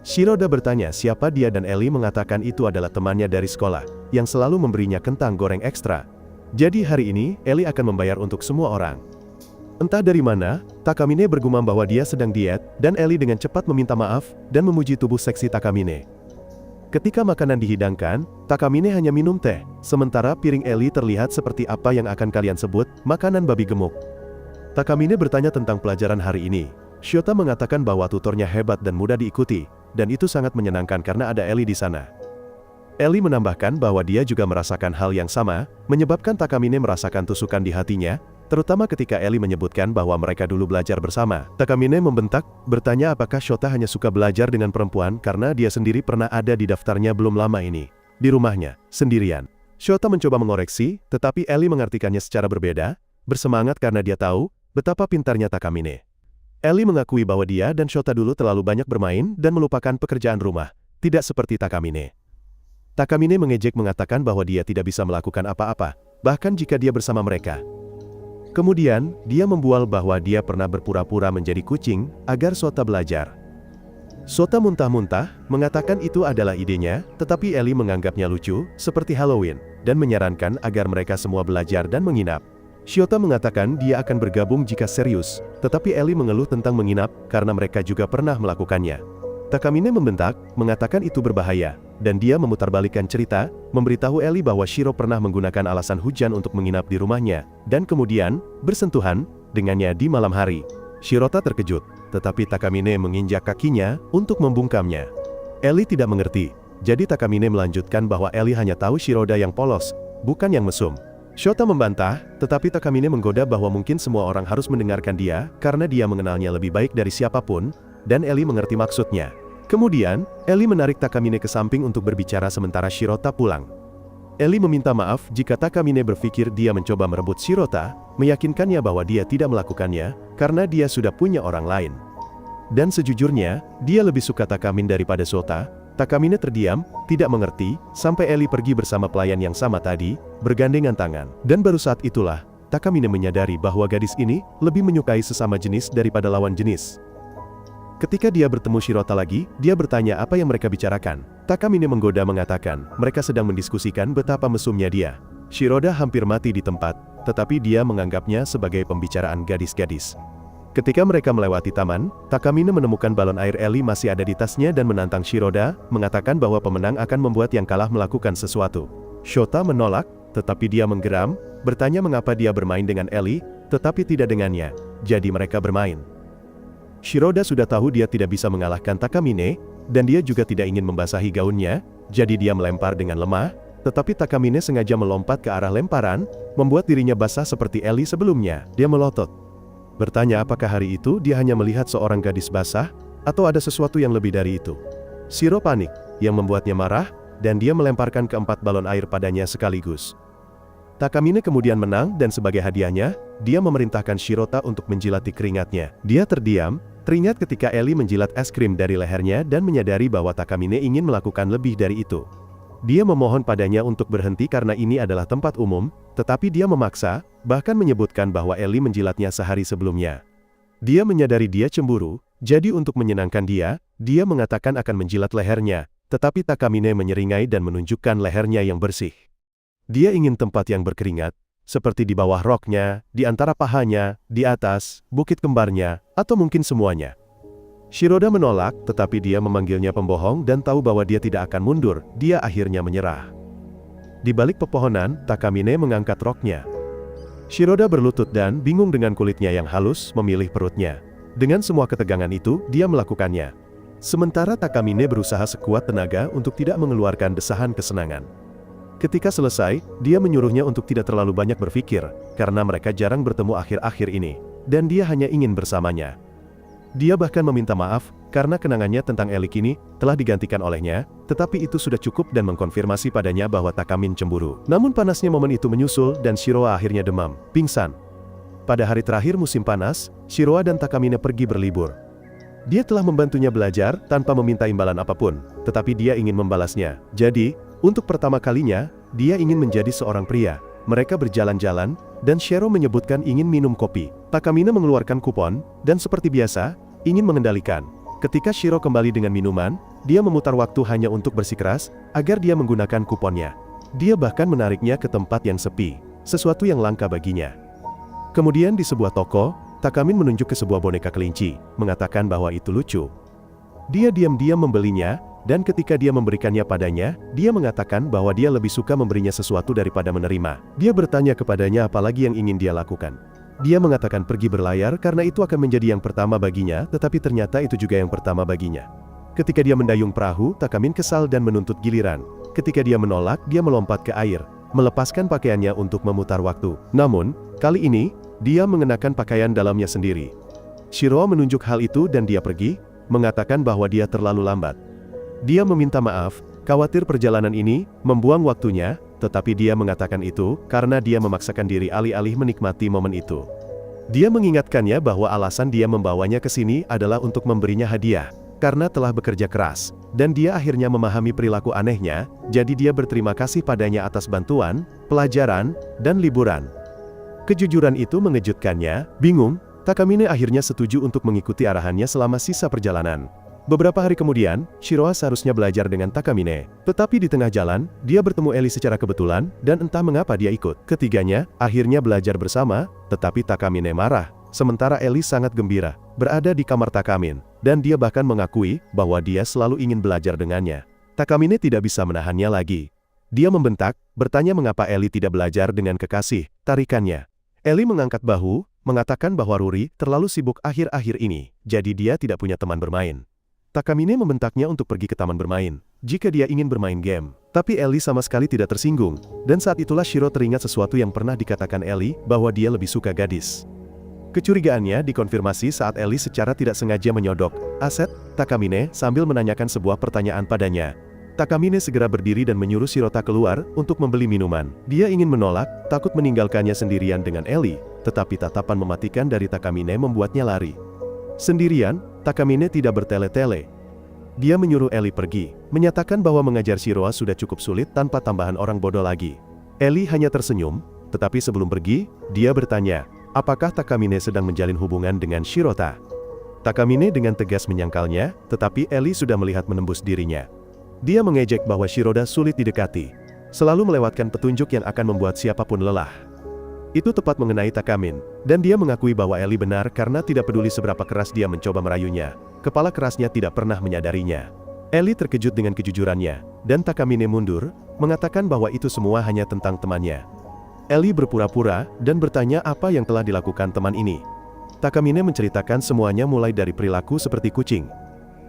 Shiroda bertanya siapa dia dan Ellie mengatakan itu adalah temannya dari sekolah, yang selalu memberinya kentang goreng ekstra. Jadi hari ini, Ellie akan membayar untuk semua orang. Entah dari mana, Takamine bergumam bahwa dia sedang diet, dan Ellie dengan cepat meminta maaf, dan memuji tubuh seksi Takamine. Ketika makanan dihidangkan, Takamine hanya minum teh, sementara piring Ellie terlihat seperti apa yang akan kalian sebut, makanan babi gemuk. Takamine bertanya tentang pelajaran hari ini. Shota mengatakan bahwa tutornya hebat dan mudah diikuti, dan itu sangat menyenangkan karena ada Ellie di sana. Ellie menambahkan bahwa dia juga merasakan hal yang sama, menyebabkan Takamine merasakan tusukan di hatinya, terutama ketika Ellie menyebutkan bahwa mereka dulu belajar bersama. Takamine membentak, bertanya apakah Shota hanya suka belajar dengan perempuan karena dia sendiri pernah ada di daftarnya belum lama ini. Di rumahnya, sendirian. Shota mencoba mengoreksi, tetapi Ellie mengartikannya secara berbeda, bersemangat karena dia tahu betapa pintarnya Takamine. Ellie mengakui bahwa dia dan Shota dulu terlalu banyak bermain dan melupakan pekerjaan rumah, tidak seperti Takamine. Takamine mengejek mengatakan bahwa dia tidak bisa melakukan apa-apa, bahkan jika dia bersama mereka. Kemudian, dia membual bahwa dia pernah berpura-pura menjadi kucing agar Shota belajar. Shota muntah-muntah, mengatakan itu adalah idenya, tetapi Ellie menganggapnya lucu, seperti Halloween, dan menyarankan agar mereka semua belajar dan menginap. Shota mengatakan dia akan bergabung jika serius, tetapi Ellie mengeluh tentang menginap karena mereka juga pernah melakukannya. Takamine membentak, mengatakan itu berbahaya, dan dia memutarbalikkan cerita, memberitahu Ellie bahwa Shiro pernah menggunakan alasan hujan untuk menginap di rumahnya, dan kemudian bersentuhan dengannya di malam hari. Shirota terkejut, tetapi Takamine menginjak kakinya untuk membungkamnya. Ellie tidak mengerti, jadi Takamine melanjutkan bahwa Ellie hanya tahu Shiroda yang polos, bukan yang mesum. Shota membantah, tetapi Takamine menggoda bahwa mungkin semua orang harus mendengarkan dia, karena dia mengenalnya lebih baik dari siapapun, dan Ellie mengerti maksudnya. Kemudian, Ellie menarik Takamine ke samping untuk berbicara sementara Shirota pulang. Ellie meminta maaf jika Takamine berpikir dia mencoba merebut Shirota, meyakinkannya bahwa dia tidak melakukannya, karena dia sudah punya orang lain. Dan sejujurnya, dia lebih suka Takamine daripada Shota. Takamine terdiam, tidak mengerti, sampai Ellie pergi bersama pelayan yang sama tadi, bergandengan tangan. Dan baru saat itulah, Takamine menyadari bahwa gadis ini lebih menyukai sesama jenis daripada lawan jenis. Ketika dia bertemu Shirota lagi, dia bertanya apa yang mereka bicarakan. Takamine menggoda mengatakan, mereka sedang mendiskusikan betapa mesumnya dia. Shiroda hampir mati di tempat, tetapi dia menganggapnya sebagai pembicaraan gadis-gadis. Ketika mereka melewati taman, Takamine menemukan balon air Ellie masih ada di tasnya dan menantang Shiroda, mengatakan bahwa pemenang akan membuat yang kalah melakukan sesuatu. Shota menolak, tetapi dia menggeram, bertanya mengapa dia bermain dengan Ellie, tetapi tidak dengannya. Jadi mereka bermain. Shiroda sudah tahu dia tidak bisa mengalahkan Takamine, dan dia juga tidak ingin membasahi gaunnya, jadi dia melempar dengan lemah, tetapi Takamine sengaja melompat ke arah lemparan, membuat dirinya basah seperti Ellie sebelumnya. Dia melotot. Bertanya apakah hari itu dia hanya melihat seorang gadis basah, atau ada sesuatu yang lebih dari itu. Shiro panik, yang membuatnya marah, dan dia melemparkan keempat balon air padanya sekaligus. Takamine kemudian menang dan sebagai hadiahnya, dia memerintahkan Shirota untuk menjilati keringatnya. Dia terdiam, teringat ketika Ellie menjilat es krim dari lehernya dan menyadari bahwa Takamine ingin melakukan lebih dari itu. Dia memohon padanya untuk berhenti karena ini adalah tempat umum, tetapi dia memaksa, bahkan menyebutkan bahwa Ellie menjilatnya sehari sebelumnya. Dia menyadari dia cemburu, jadi untuk menyenangkan dia mengatakan akan menjilat lehernya, tetapi Takamine menyeringai dan menunjukkan lehernya yang bersih. Dia ingin tempat yang berkeringat, seperti di bawah roknya, di antara pahanya, di atas, bukit kembarnya, atau mungkin semuanya. Shiroda menolak, tetapi dia memanggilnya pembohong dan tahu bahwa dia tidak akan mundur, dia akhirnya menyerah. Di balik pepohonan, Takamine mengangkat roknya. Shiroda berlutut dan, bingung dengan kulitnya yang halus, memilih perutnya. Dengan semua ketegangan itu, dia melakukannya. Sementara Takamine berusaha sekuat tenaga untuk tidak mengeluarkan desahan kesenangan. Ketika selesai, dia menyuruhnya untuk tidak terlalu banyak berpikir, karena mereka jarang bertemu akhir-akhir ini, dan dia hanya ingin bersamanya. Dia bahkan meminta maaf, karena kenangannya tentang Ellie kini telah digantikan olehnya, tetapi itu sudah cukup dan mengkonfirmasi padanya bahwa Takamine cemburu. Namun panasnya momen itu menyusul dan Shiroa akhirnya demam, pingsan. Pada hari terakhir musim panas, Shiroa dan Takamine pergi berlibur. Dia telah membantunya belajar tanpa meminta imbalan apapun, tetapi dia ingin membalasnya. Jadi, untuk pertama kalinya, dia ingin menjadi seorang pria. Mereka berjalan-jalan, dan Shiro menyebutkan ingin minum kopi. Takamine mengeluarkan kupon, dan seperti biasa, ingin mengendalikan. Ketika Shiro kembali dengan minuman, dia memutar waktu hanya untuk bersikeras, agar dia menggunakan kuponnya. Dia bahkan menariknya ke tempat yang sepi, sesuatu yang langka baginya. Kemudian di sebuah toko, Takamine menunjuk ke sebuah boneka kelinci, mengatakan bahwa itu lucu. Dia diam-diam membelinya, dan ketika dia memberikannya padanya, dia mengatakan bahwa dia lebih suka memberinya sesuatu daripada menerima. Dia bertanya kepadanya apa lagi yang ingin dia lakukan. Dia mengatakan pergi berlayar karena itu akan menjadi yang pertama baginya, tetapi ternyata itu juga yang pertama baginya. Ketika dia mendayung perahu, Takamin kesal dan menuntut giliran. Ketika dia menolak, dia melompat ke air, melepaskan pakaiannya untuk memutar waktu. Namun, kali ini, dia mengenakan pakaian dalamnya sendiri. Shiro menunjuk hal itu dan dia pergi, mengatakan bahwa dia terlalu lambat. Dia meminta maaf, khawatir perjalanan ini membuang waktunya, tetapi dia mengatakan itu karena dia memaksakan diri alih-alih menikmati momen itu. Dia mengingatkannya bahwa alasan dia membawanya ke sini adalah untuk memberinya hadiah, karena telah bekerja keras, dan dia akhirnya memahami perilaku anehnya, jadi dia berterima kasih padanya atas bantuan, pelajaran, dan liburan. Kejujuran itu mengejutkannya. Bingung, Takamine akhirnya setuju untuk mengikuti arahannya selama sisa perjalanan. Beberapa hari kemudian, Shiro seharusnya belajar dengan Takamine. Tetapi di tengah jalan, dia bertemu Eli secara kebetulan, dan entah mengapa dia ikut. Ketiganya, akhirnya belajar bersama, tetapi Takamine marah. Sementara Eli sangat gembira, berada di kamar Takamin, dan dia bahkan mengakui bahwa dia selalu ingin belajar dengannya. Takamine tidak bisa menahannya lagi. Dia membentak, bertanya mengapa Eli tidak belajar dengan kekasih tarikannya. Eli mengangkat bahu, mengatakan bahwa Ruri terlalu sibuk akhir-akhir ini, jadi dia tidak punya teman bermain. Takamine membentaknya untuk pergi ke taman bermain, jika dia ingin bermain game. Tapi Eli sama sekali tidak tersinggung, dan saat itulah Shiro teringat sesuatu yang pernah dikatakan Eli, bahwa dia lebih suka gadis. Kecurigaannya dikonfirmasi saat Eli secara tidak sengaja menyodok aset Takamine sambil menanyakan sebuah pertanyaan padanya. Takamine segera berdiri dan menyuruh Shirota keluar untuk membeli minuman. Dia ingin menolak, takut meninggalkannya sendirian dengan Eli, tetapi tatapan mematikan dari Takamine membuatnya lari. Sendirian, Takamine tidak bertele-tele. Dia menyuruh Eli pergi, menyatakan bahwa mengajar Shiro sudah cukup sulit tanpa tambahan orang bodoh lagi. Eli hanya tersenyum, tetapi sebelum pergi, dia bertanya, apakah Takamine sedang menjalin hubungan dengan Shirota? Takamine dengan tegas menyangkalnya, tetapi Eli sudah melihat menembus dirinya. Dia mengejek bahwa Shiroda sulit didekati, selalu melewatkan petunjuk yang akan membuat siapapun lelah. Itu tepat mengenai Takamin, dan dia mengakui bahwa Eli benar karena tidak peduli seberapa keras dia mencoba merayunya. Kepala kerasnya tidak pernah menyadarinya. Eli terkejut dengan kejujurannya, dan Takamine mundur, mengatakan bahwa itu semua hanya tentang temannya. Eli berpura-pura, dan bertanya apa yang telah dilakukan teman ini. Takamine menceritakan semuanya mulai dari perilaku seperti kucing,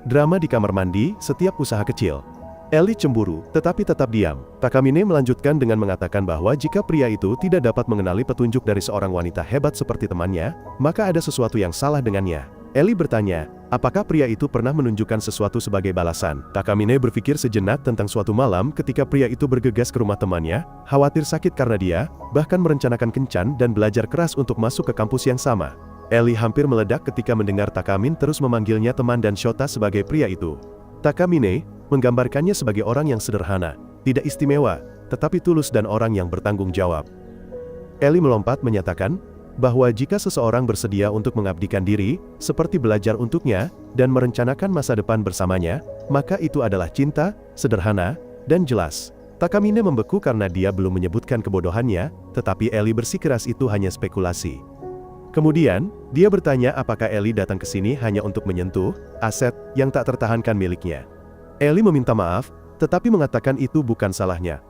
drama di kamar mandi, setiap usaha kecil. Eli cemburu, tetapi tetap diam. Takamine melanjutkan dengan mengatakan bahwa jika pria itu tidak dapat mengenali petunjuk dari seorang wanita hebat seperti temannya, maka ada sesuatu yang salah dengannya. Eli bertanya, apakah pria itu pernah menunjukkan sesuatu sebagai balasan? Takamine berpikir sejenak tentang suatu malam ketika pria itu bergegas ke rumah temannya, khawatir sakit karena dia, bahkan merencanakan kencan dan belajar keras untuk masuk ke kampus yang sama. Eli hampir meledak ketika mendengar Takamin terus memanggilnya teman dan Shota sebagai pria itu. Takamine menggambarkannya sebagai orang yang sederhana, tidak istimewa, tetapi tulus dan orang yang bertanggung jawab. Eli melompat menyatakan bahwa jika seseorang bersedia untuk mengabdikan diri, seperti belajar untuknya, dan merencanakan masa depan bersamanya, maka itu adalah cinta, sederhana, dan jelas. Takamine membeku karena dia belum menyebutkan kebodohannya, tetapi Eli bersikeras itu hanya spekulasi. Kemudian, dia bertanya apakah Eli datang ke sini hanya untuk menyentuh aset yang tak tertahankan miliknya. Eli meminta maaf, tetapi mengatakan itu bukan salahnya.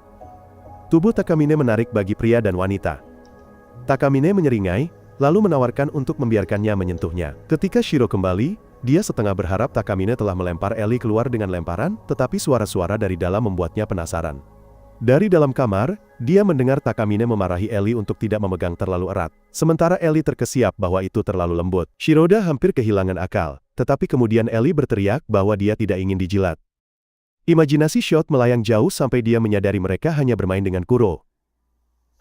Tubuh Takamine menarik bagi pria dan wanita. Takamine menyeringai, lalu menawarkan untuk membiarkannya menyentuhnya. Ketika Shiro kembali, dia setengah berharap Takamine telah melempar Eli keluar dengan lemparan, tetapi suara-suara dari dalam membuatnya penasaran. Dari dalam kamar, dia mendengar Takamine memarahi Eli untuk tidak memegang terlalu erat. Sementara Eli terkesiap bahwa itu terlalu lembut. Shiroda hampir kehilangan akal, tetapi kemudian Eli berteriak bahwa dia tidak ingin dijilat. Imajinasi Shot melayang jauh sampai dia menyadari mereka hanya bermain dengan Kuro.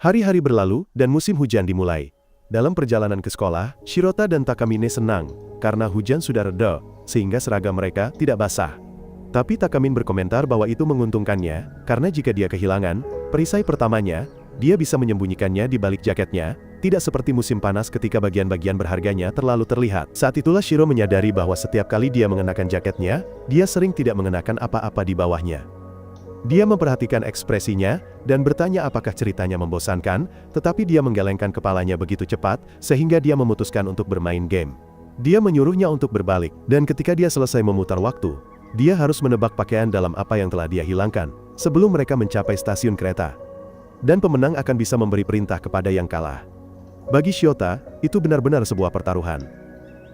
Hari-hari berlalu, dan musim hujan dimulai. Dalam perjalanan ke sekolah, Shirota dan Takamine senang, karena hujan sudah reda, sehingga seragam mereka tidak basah. Tapi Takamin berkomentar bahwa itu menguntungkannya, karena jika dia kehilangan perisai pertamanya, dia bisa menyembunyikannya di balik jaketnya, tidak seperti musim panas ketika bagian-bagian berharganya terlalu terlihat. Saat itulah Shiro menyadari bahwa setiap kali dia mengenakan jaketnya, dia sering tidak mengenakan apa-apa di bawahnya. Dia memperhatikan ekspresinya, dan bertanya apakah ceritanya membosankan, tetapi dia menggelengkan kepalanya begitu cepat, sehingga dia memutuskan untuk bermain game. Dia menyuruhnya untuk berbalik, dan ketika dia selesai memutar waktu, dia harus menebak pakaian dalam apa yang telah dia hilangkan, sebelum mereka mencapai stasiun kereta. Dan pemenang akan bisa memberi perintah kepada yang kalah. Bagi Shiota, itu benar-benar sebuah pertaruhan.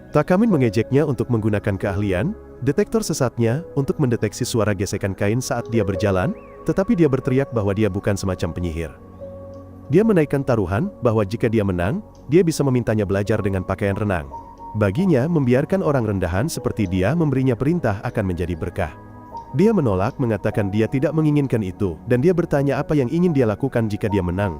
Takamin mengejeknya untuk menggunakan keahlian detektor sesatnya untuk mendeteksi suara gesekan kain saat dia berjalan, tetapi dia berteriak bahwa dia bukan semacam penyihir. Dia menaikkan taruhan bahwa jika dia menang, dia bisa memintanya belajar dengan pakaian renang. Baginya, membiarkan orang rendahan seperti dia memberinya perintah akan menjadi berkah. Dia menolak, mengatakan dia tidak menginginkan itu, dan dia bertanya apa yang ingin dia lakukan jika dia menang.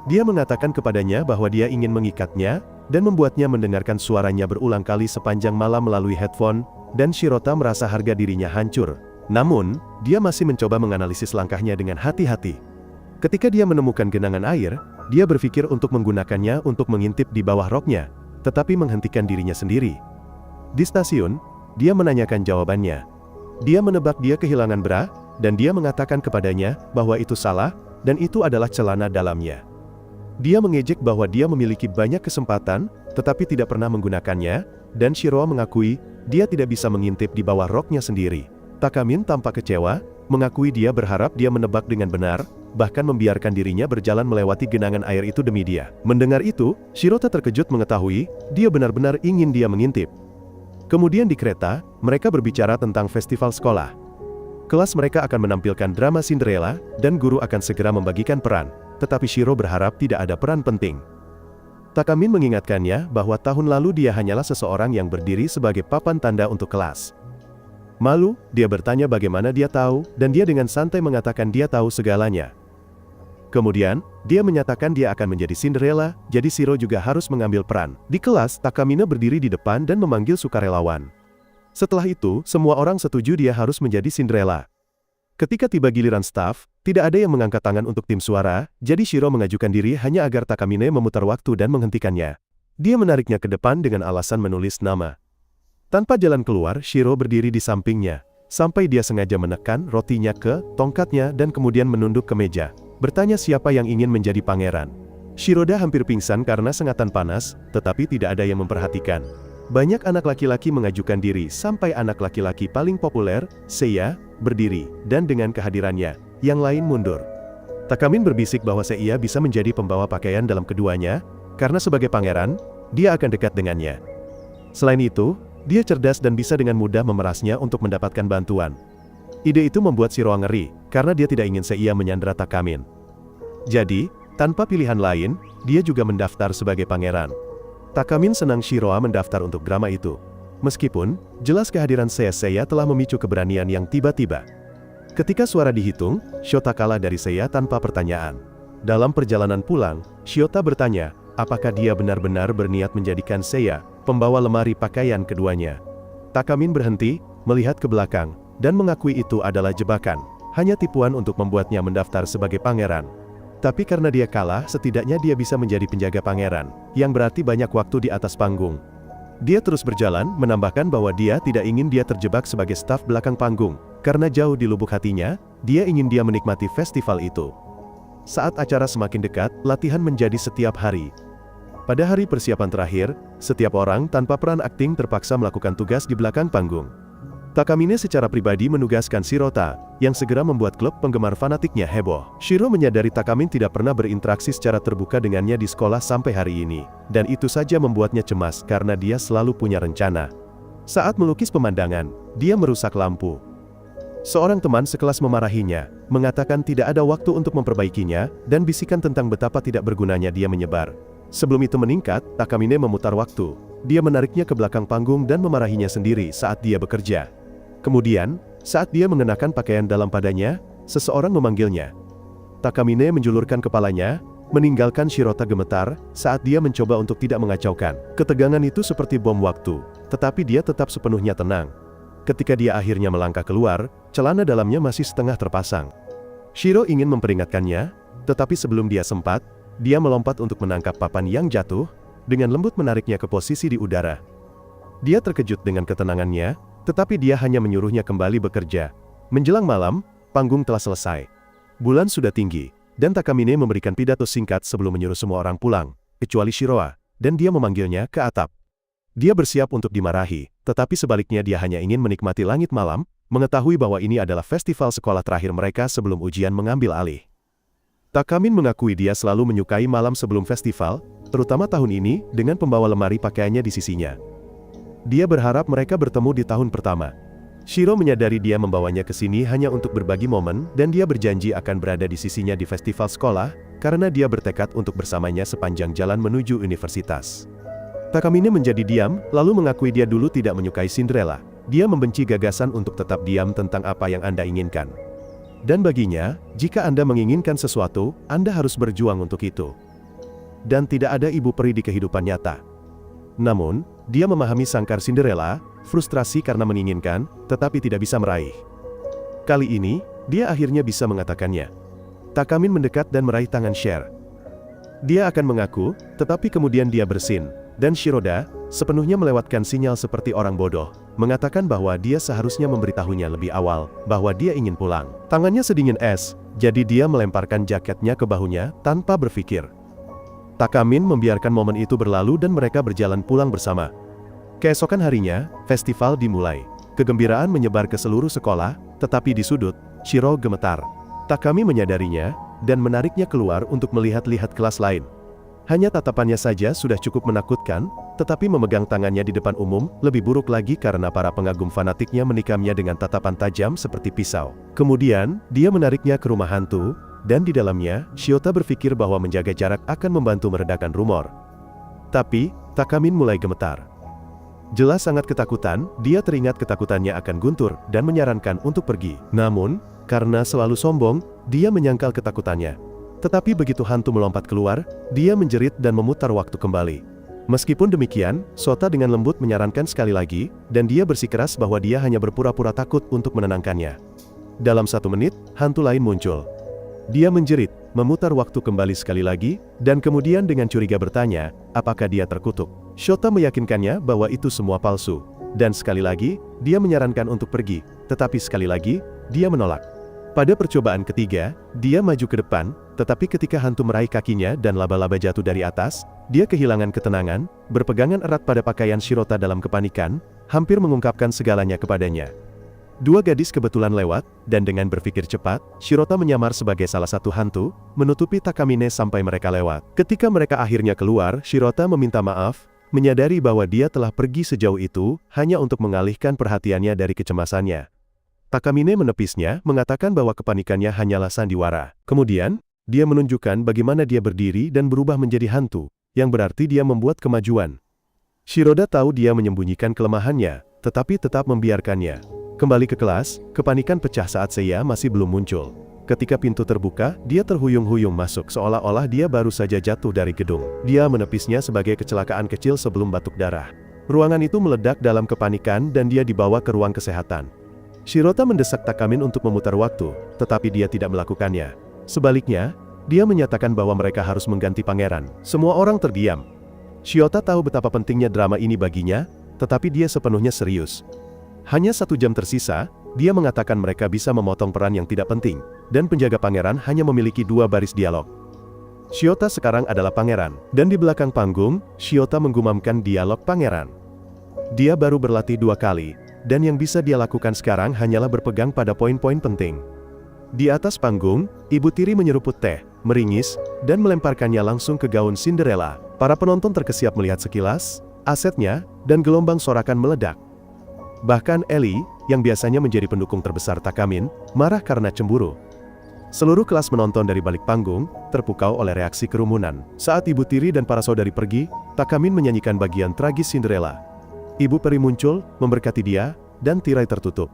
Dia mengatakan kepadanya bahwa dia ingin mengikatnya, dan membuatnya mendengarkan suaranya berulang kali sepanjang malam melalui headphone, dan Shirota merasa harga dirinya hancur. Namun, dia masih mencoba menganalisis langkahnya dengan hati-hati. Ketika dia menemukan genangan air, dia berpikir untuk menggunakannya untuk mengintip di bawah roknya, tetapi menghentikan dirinya sendiri. Di stasiun, dia menanyakan jawabannya. Dia menebak dia kehilangan bra, dan dia mengatakan kepadanya bahwa itu salah, dan itu adalah celana dalamnya. Dia mengejek bahwa dia memiliki banyak kesempatan, tetapi tidak pernah menggunakannya, dan Shiro mengakui dia tidak bisa mengintip di bawah roknya sendiri. Takamin tampak kecewa, mengakui dia berharap dia menebak dengan benar, bahkan membiarkan dirinya berjalan melewati genangan air itu demi dia. Mendengar itu, Shirota terkejut mengetahui dia benar-benar ingin dia mengintip. Kemudian di kereta, mereka berbicara tentang festival sekolah. Kelas mereka akan menampilkan drama Cinderella, dan guru akan segera membagikan peran. Tetapi Shiro berharap tidak ada peran penting. Takamin mengingatkannya bahwa tahun lalu dia hanyalah seseorang yang berdiri sebagai papan tanda untuk kelas. Malu, dia bertanya bagaimana dia tahu, dan dia dengan santai mengatakan dia tahu segalanya. Kemudian, dia menyatakan dia akan menjadi Cinderella, jadi Shiro juga harus mengambil peran. Di kelas, Takamine berdiri di depan dan memanggil sukarelawan. Setelah itu, semua orang setuju dia harus menjadi Cinderella. Ketika tiba giliran staf, tidak ada yang mengangkat tangan untuk tim suara, jadi Shiro mengajukan diri hanya agar Takamine memutar waktu dan menghentikannya. Dia menariknya ke depan dengan alasan menulis nama. Tanpa jalan keluar, Shiro berdiri di sampingnya, sampai dia sengaja menekan rotinya ke tongkatnya dan kemudian menunduk ke meja, bertanya siapa yang ingin menjadi pangeran. Shiroda hampir pingsan karena sengatan panas, tetapi tidak ada yang memperhatikan. Banyak anak laki-laki mengajukan diri sampai anak laki-laki paling populer, Seiya, berdiri, dan dengan kehadirannya, yang lain mundur. Takamin berbisik bahwa Seiya bisa menjadi pembawa pakaian dalam keduanya, karena sebagai pangeran, dia akan dekat dengannya. Selain itu, dia cerdas dan bisa dengan mudah memerasnya untuk mendapatkan bantuan. Ide itu membuat Shiro ngeri, karena dia tidak ingin Seiya menyandera Takamin. Jadi, tanpa pilihan lain, dia juga mendaftar sebagai pangeran. Takamin senang Shiro mendaftar untuk drama itu. Meskipun, jelas kehadiran Seiya telah memicu keberanian yang tiba-tiba. Ketika suara dihitung, Shiota kalah dari Seiya tanpa pertanyaan. Dalam perjalanan pulang, Shiota bertanya, apakah dia benar-benar berniat menjadikan Seiya pembawa lemari pakaian keduanya. Takamin berhenti, melihat ke belakang, dan mengakui itu adalah jebakan, hanya tipuan untuk membuatnya mendaftar sebagai pangeran. Tapi karena dia kalah, setidaknya dia bisa menjadi penjaga pangeran, yang berarti banyak waktu di atas panggung. Dia terus berjalan, menambahkan bahwa dia tidak ingin dia terjebak sebagai staf belakang panggung, karena jauh di lubuk hatinya, dia ingin dia menikmati festival itu. Saat acara semakin dekat, latihan menjadi setiap hari. Pada hari persiapan terakhir, setiap orang tanpa peran akting terpaksa melakukan tugas di belakang panggung. Takamine secara pribadi menugaskan Shirota, yang segera membuat klub penggemar fanatiknya heboh. Shiro menyadari Takamin tidak pernah berinteraksi secara terbuka dengannya di sekolah sampai hari ini, dan itu saja membuatnya cemas karena dia selalu punya rencana. Saat melukis pemandangan, dia merusak lampu. Seorang teman sekelas memarahinya, mengatakan tidak ada waktu untuk memperbaikinya, dan bisikan tentang betapa tidak bergunanya dia menyebar. Sebelum itu meningkat, Takamine memutar waktu. Dia menariknya ke belakang panggung dan memarahinya sendiri saat dia bekerja. Kemudian, saat dia mengenakan pakaian dalam padanya, seseorang memanggilnya. Takamine menjulurkan kepalanya, meninggalkan Shirota gemetar, saat dia mencoba untuk tidak mengacaukan. Ketegangan itu seperti bom waktu, tetapi dia tetap sepenuhnya tenang. Ketika dia akhirnya melangkah keluar, celana dalamnya masih setengah terpasang. Shiro ingin memperingatkannya, tetapi sebelum dia sempat, dia melompat untuk menangkap papan yang jatuh, dengan lembut menariknya ke posisi di udara. Dia terkejut dengan ketenangannya, tetapi dia hanya menyuruhnya kembali bekerja. Menjelang malam, panggung telah selesai. Bulan sudah tinggi, dan Takamine memberikan pidato singkat sebelum menyuruh semua orang pulang, kecuali Shiroa, dan dia memanggilnya ke atap. Dia bersiap untuk dimarahi, tetapi sebaliknya dia hanya ingin menikmati langit malam, mengetahui bahwa ini adalah festival sekolah terakhir mereka sebelum ujian mengambil alih. Takamin mengakui dia selalu menyukai malam sebelum festival, terutama tahun ini dengan pembawa lemari pakaiannya di sisinya. Dia berharap mereka bertemu di tahun pertama. Shiro menyadari dia membawanya ke sini hanya untuk berbagi momen dan dia berjanji akan berada di sisinya di festival sekolah, karena dia bertekad untuk bersamanya sepanjang jalan menuju universitas. Takamine menjadi diam, lalu mengakui dia dulu tidak menyukai Cinderella. Dia membenci gagasan untuk tetap diam tentang apa yang Anda inginkan. Dan baginya, jika Anda menginginkan sesuatu, Anda harus berjuang untuk itu. Dan tidak ada ibu peri di kehidupan nyata. Namun, dia memahami sangkar Cinderella, frustrasi karena menginginkan, tetapi tidak bisa meraih. Kali ini, dia akhirnya bisa mengatakannya. Takamin mendekat dan meraih tangan Cher. Dia akan mengaku, tetapi kemudian dia bersin. Dan Shiroda, sepenuhnya melewatkan sinyal seperti orang bodoh, mengatakan bahwa dia seharusnya memberitahunya lebih awal, bahwa dia ingin pulang. Tangannya sedingin es, jadi dia melemparkan jaketnya ke bahunya, tanpa berpikir. Takamin membiarkan momen itu berlalu dan mereka berjalan pulang bersama. Keesokan harinya, festival dimulai. Kegembiraan menyebar ke seluruh sekolah, tetapi di sudut, Shiro gemetar. Takami menyadarinya, dan menariknya keluar untuk melihat-lihat kelas lain. Hanya tatapannya saja sudah cukup menakutkan, tetapi memegang tangannya di depan umum, lebih buruk lagi karena para pengagum fanatiknya menikamnya dengan tatapan tajam seperti pisau. Kemudian, dia menariknya ke rumah hantu, dan di dalamnya, Shiota berpikir bahwa menjaga jarak akan membantu meredakan rumor. Tapi, Takamin mulai gemetar. Jelas sangat ketakutan, dia teringat ketakutannya akan Guntur, dan menyarankan untuk pergi. Namun, karena selalu sombong, dia menyangkal ketakutannya. Tetapi begitu hantu melompat keluar, dia menjerit dan memutar waktu kembali. Meskipun demikian, Sota dengan lembut menyarankan sekali lagi, dan dia bersikeras bahwa dia hanya berpura-pura takut untuk menenangkannya. Dalam 1 menit, hantu lain muncul. Dia menjerit, memutar waktu kembali sekali lagi, dan kemudian dengan curiga bertanya, apakah dia terkutuk. Shota meyakinkannya bahwa itu semua palsu. Dan sekali lagi, dia menyarankan untuk pergi, tetapi sekali lagi, dia menolak. Pada percobaan ketiga, dia maju ke depan, tetapi ketika hantu meraih kakinya dan laba-laba jatuh dari atas, dia kehilangan ketenangan, berpegangan erat pada pakaian Shirota dalam kepanikan, hampir mengungkapkan segalanya kepadanya. 2 gadis kebetulan lewat, dan dengan berpikir cepat, Shirota menyamar sebagai salah satu hantu, menutupi Takamine sampai mereka lewat. Ketika mereka akhirnya keluar, Shirota meminta maaf, menyadari bahwa dia telah pergi sejauh itu, hanya untuk mengalihkan perhatiannya dari kecemasannya. Takamine menepisnya, mengatakan bahwa kepanikannya hanyalah sandiwara. Kemudian, dia menunjukkan bagaimana dia berdiri dan berubah menjadi hantu, yang berarti dia membuat kemajuan. Shiroda tahu dia menyembunyikan kelemahannya, tetapi tetap membiarkannya. Kembali ke kelas, kepanikan pecah saat Seiya masih belum muncul. Ketika pintu terbuka, dia terhuyung-huyung masuk seolah-olah dia baru saja jatuh dari gedung. Dia menepisnya sebagai kecelakaan kecil sebelum batuk darah. Ruangan itu meledak dalam kepanikan dan dia dibawa ke ruang kesehatan. Shirota mendesak Takamin untuk memutar waktu, tetapi dia tidak melakukannya. Sebaliknya, dia menyatakan bahwa mereka harus mengganti pangeran. Semua orang terdiam. Shiota tahu betapa pentingnya drama ini baginya, tetapi dia sepenuhnya serius. Hanya 1 jam tersisa, dia mengatakan mereka bisa memotong peran yang tidak penting, dan penjaga pangeran hanya memiliki 2 baris dialog. Shiota sekarang adalah pangeran, dan di belakang panggung, Shiota menggumamkan dialog pangeran. Dia baru berlatih 2 kali, dan yang bisa dia lakukan sekarang hanyalah berpegang pada poin-poin penting. Di atas panggung, ibu tiri menyeruput teh, meringis, dan melemparkannya langsung ke gaun Cinderella. Para penonton terkesiap melihat sekilas, asetnya, dan gelombang sorakan meledak. Bahkan Ellie, yang biasanya menjadi pendukung terbesar Takamin, marah karena cemburu. Seluruh kelas menonton dari balik panggung, terpukau oleh reaksi kerumunan. Saat ibu tiri dan para saudari pergi, Takamin menyanyikan bagian tragis Cinderella. Ibu peri muncul, memberkati dia, dan tirai tertutup.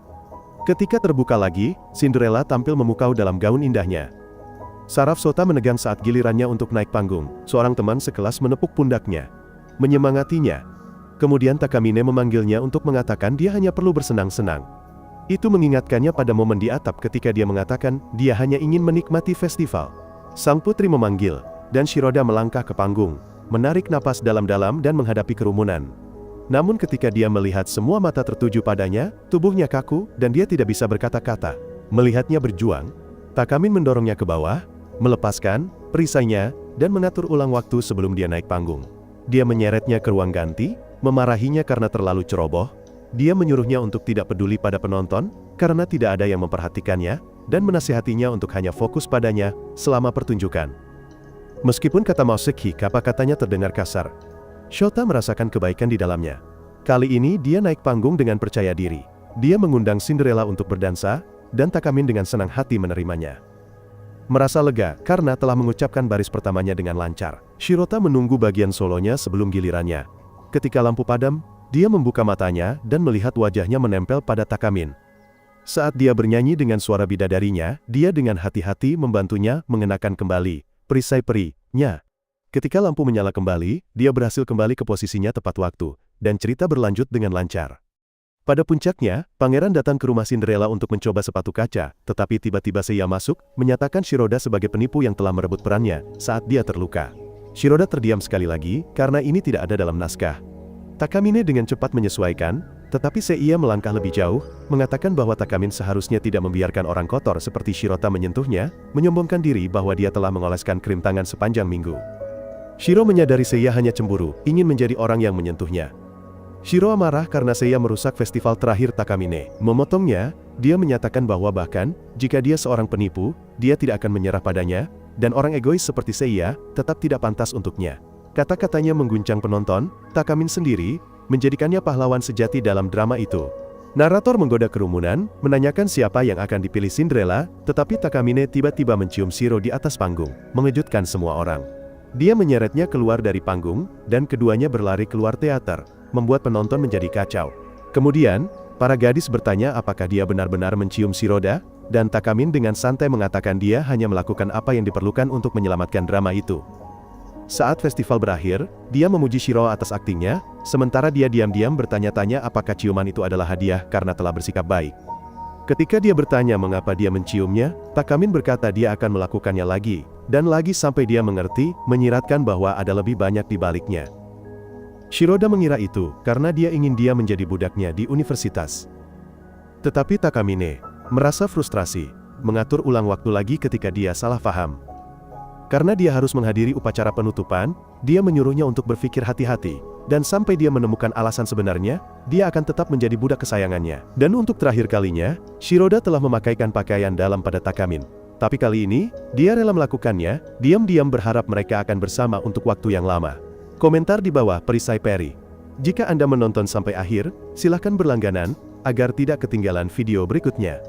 Ketika terbuka lagi, Cinderella tampil memukau dalam gaun indahnya. Saraf Sota menegang saat gilirannya untuk naik panggung. Seorang teman sekelas menepuk pundaknya, menyemangatinya. Kemudian Takamine memanggilnya untuk mengatakan dia hanya perlu bersenang-senang. Itu mengingatkannya pada momen di atap ketika dia mengatakan dia hanya ingin menikmati festival. Sang putri memanggil, dan Shiroda melangkah ke panggung, menarik napas dalam-dalam dan menghadapi kerumunan. Namun ketika dia melihat semua mata tertuju padanya, tubuhnya kaku, dan dia tidak bisa berkata-kata. Melihatnya berjuang, Takamin mendorongnya ke bawah, melepaskan perisainya, dan mengatur ulang waktu sebelum dia naik panggung. Dia menyeretnya ke ruang ganti, memarahinya karena terlalu ceroboh. Dia menyuruhnya untuk tidak peduli pada penonton, karena tidak ada yang memperhatikannya, dan menasihatinya untuk hanya fokus padanya selama pertunjukan. Meskipun kata Mao Sekhi kata-katanya terdengar kasar, Shota merasakan kebaikan di dalamnya. Kali ini dia naik panggung dengan percaya diri. Dia mengundang Cinderella untuk berdansa, dan Takamin dengan senang hati menerimanya. Merasa lega karena telah mengucapkan baris pertamanya dengan lancar, Shirota menunggu bagian solonya sebelum gilirannya. Ketika lampu padam, dia membuka matanya dan melihat wajahnya menempel pada Takamin. Saat dia bernyanyi dengan suara bidadarinya, dia dengan hati-hati membantunya mengenakan kembali perisai peri-nya. Ketika lampu menyala kembali, dia berhasil kembali ke posisinya tepat waktu, dan cerita berlanjut dengan lancar. Pada puncaknya, pangeran datang ke rumah Cinderella untuk mencoba sepatu kaca, tetapi tiba-tiba Seiya masuk, menyatakan Shiroda sebagai penipu yang telah merebut perannya saat dia terluka. Shiroda terdiam sekali lagi, karena ini tidak ada dalam naskah. Takamine dengan cepat menyesuaikan, tetapi Seiya melangkah lebih jauh, mengatakan bahwa Takamin seharusnya tidak membiarkan orang kotor seperti Shirota menyentuhnya, menyombongkan diri bahwa dia telah mengoleskan krim tangan sepanjang minggu. Shiro menyadari Seiya hanya cemburu, ingin menjadi orang yang menyentuhnya. Shiro marah karena Seiya merusak festival terakhir Takamine. Memotongnya, dia menyatakan bahwa bahkan, jika dia seorang penipu, dia tidak akan menyerah padanya, dan orang egois seperti Seiya, tetap tidak pantas untuknya. Kata-katanya mengguncang penonton, Takamin sendiri, menjadikannya pahlawan sejati dalam drama itu. Narator menggoda kerumunan, menanyakan siapa yang akan dipilih Cinderella, tetapi Takamine tiba-tiba mencium Shiro di atas panggung, mengejutkan semua orang. Dia menyeretnya keluar dari panggung, dan keduanya berlari keluar teater, membuat penonton menjadi kacau. Kemudian, para gadis bertanya apakah dia benar-benar mencium Shiroda, dan Takamin dengan santai mengatakan dia hanya melakukan apa yang diperlukan untuk menyelamatkan drama itu. Saat festival berakhir, dia memuji Shiro atas aktingnya, sementara dia diam-diam bertanya-tanya apakah ciuman itu adalah hadiah karena telah bersikap baik. Ketika dia bertanya mengapa dia menciumnya, Takamin berkata dia akan melakukannya lagi, dan lagi sampai dia mengerti, menyiratkan bahwa ada lebih banyak di baliknya. Shiroda mengira itu, karena dia ingin dia menjadi budaknya di universitas. Tetapi Takamine merasa frustrasi, mengatur ulang waktu lagi ketika dia salah paham. Karena dia harus menghadiri upacara penutupan, dia menyuruhnya untuk berpikir hati-hati, dan sampai dia menemukan alasan sebenarnya, dia akan tetap menjadi budak kesayangannya. Dan untuk terakhir kalinya, Shiroda telah memakaikan pakaian dalam pada Takamin. Tapi kali ini, dia rela melakukannya, diam-diam berharap mereka akan bersama untuk waktu yang lama. Komentar di bawah perisai peri. Jika Anda menonton sampai akhir, silakan berlangganan, agar tidak ketinggalan video berikutnya.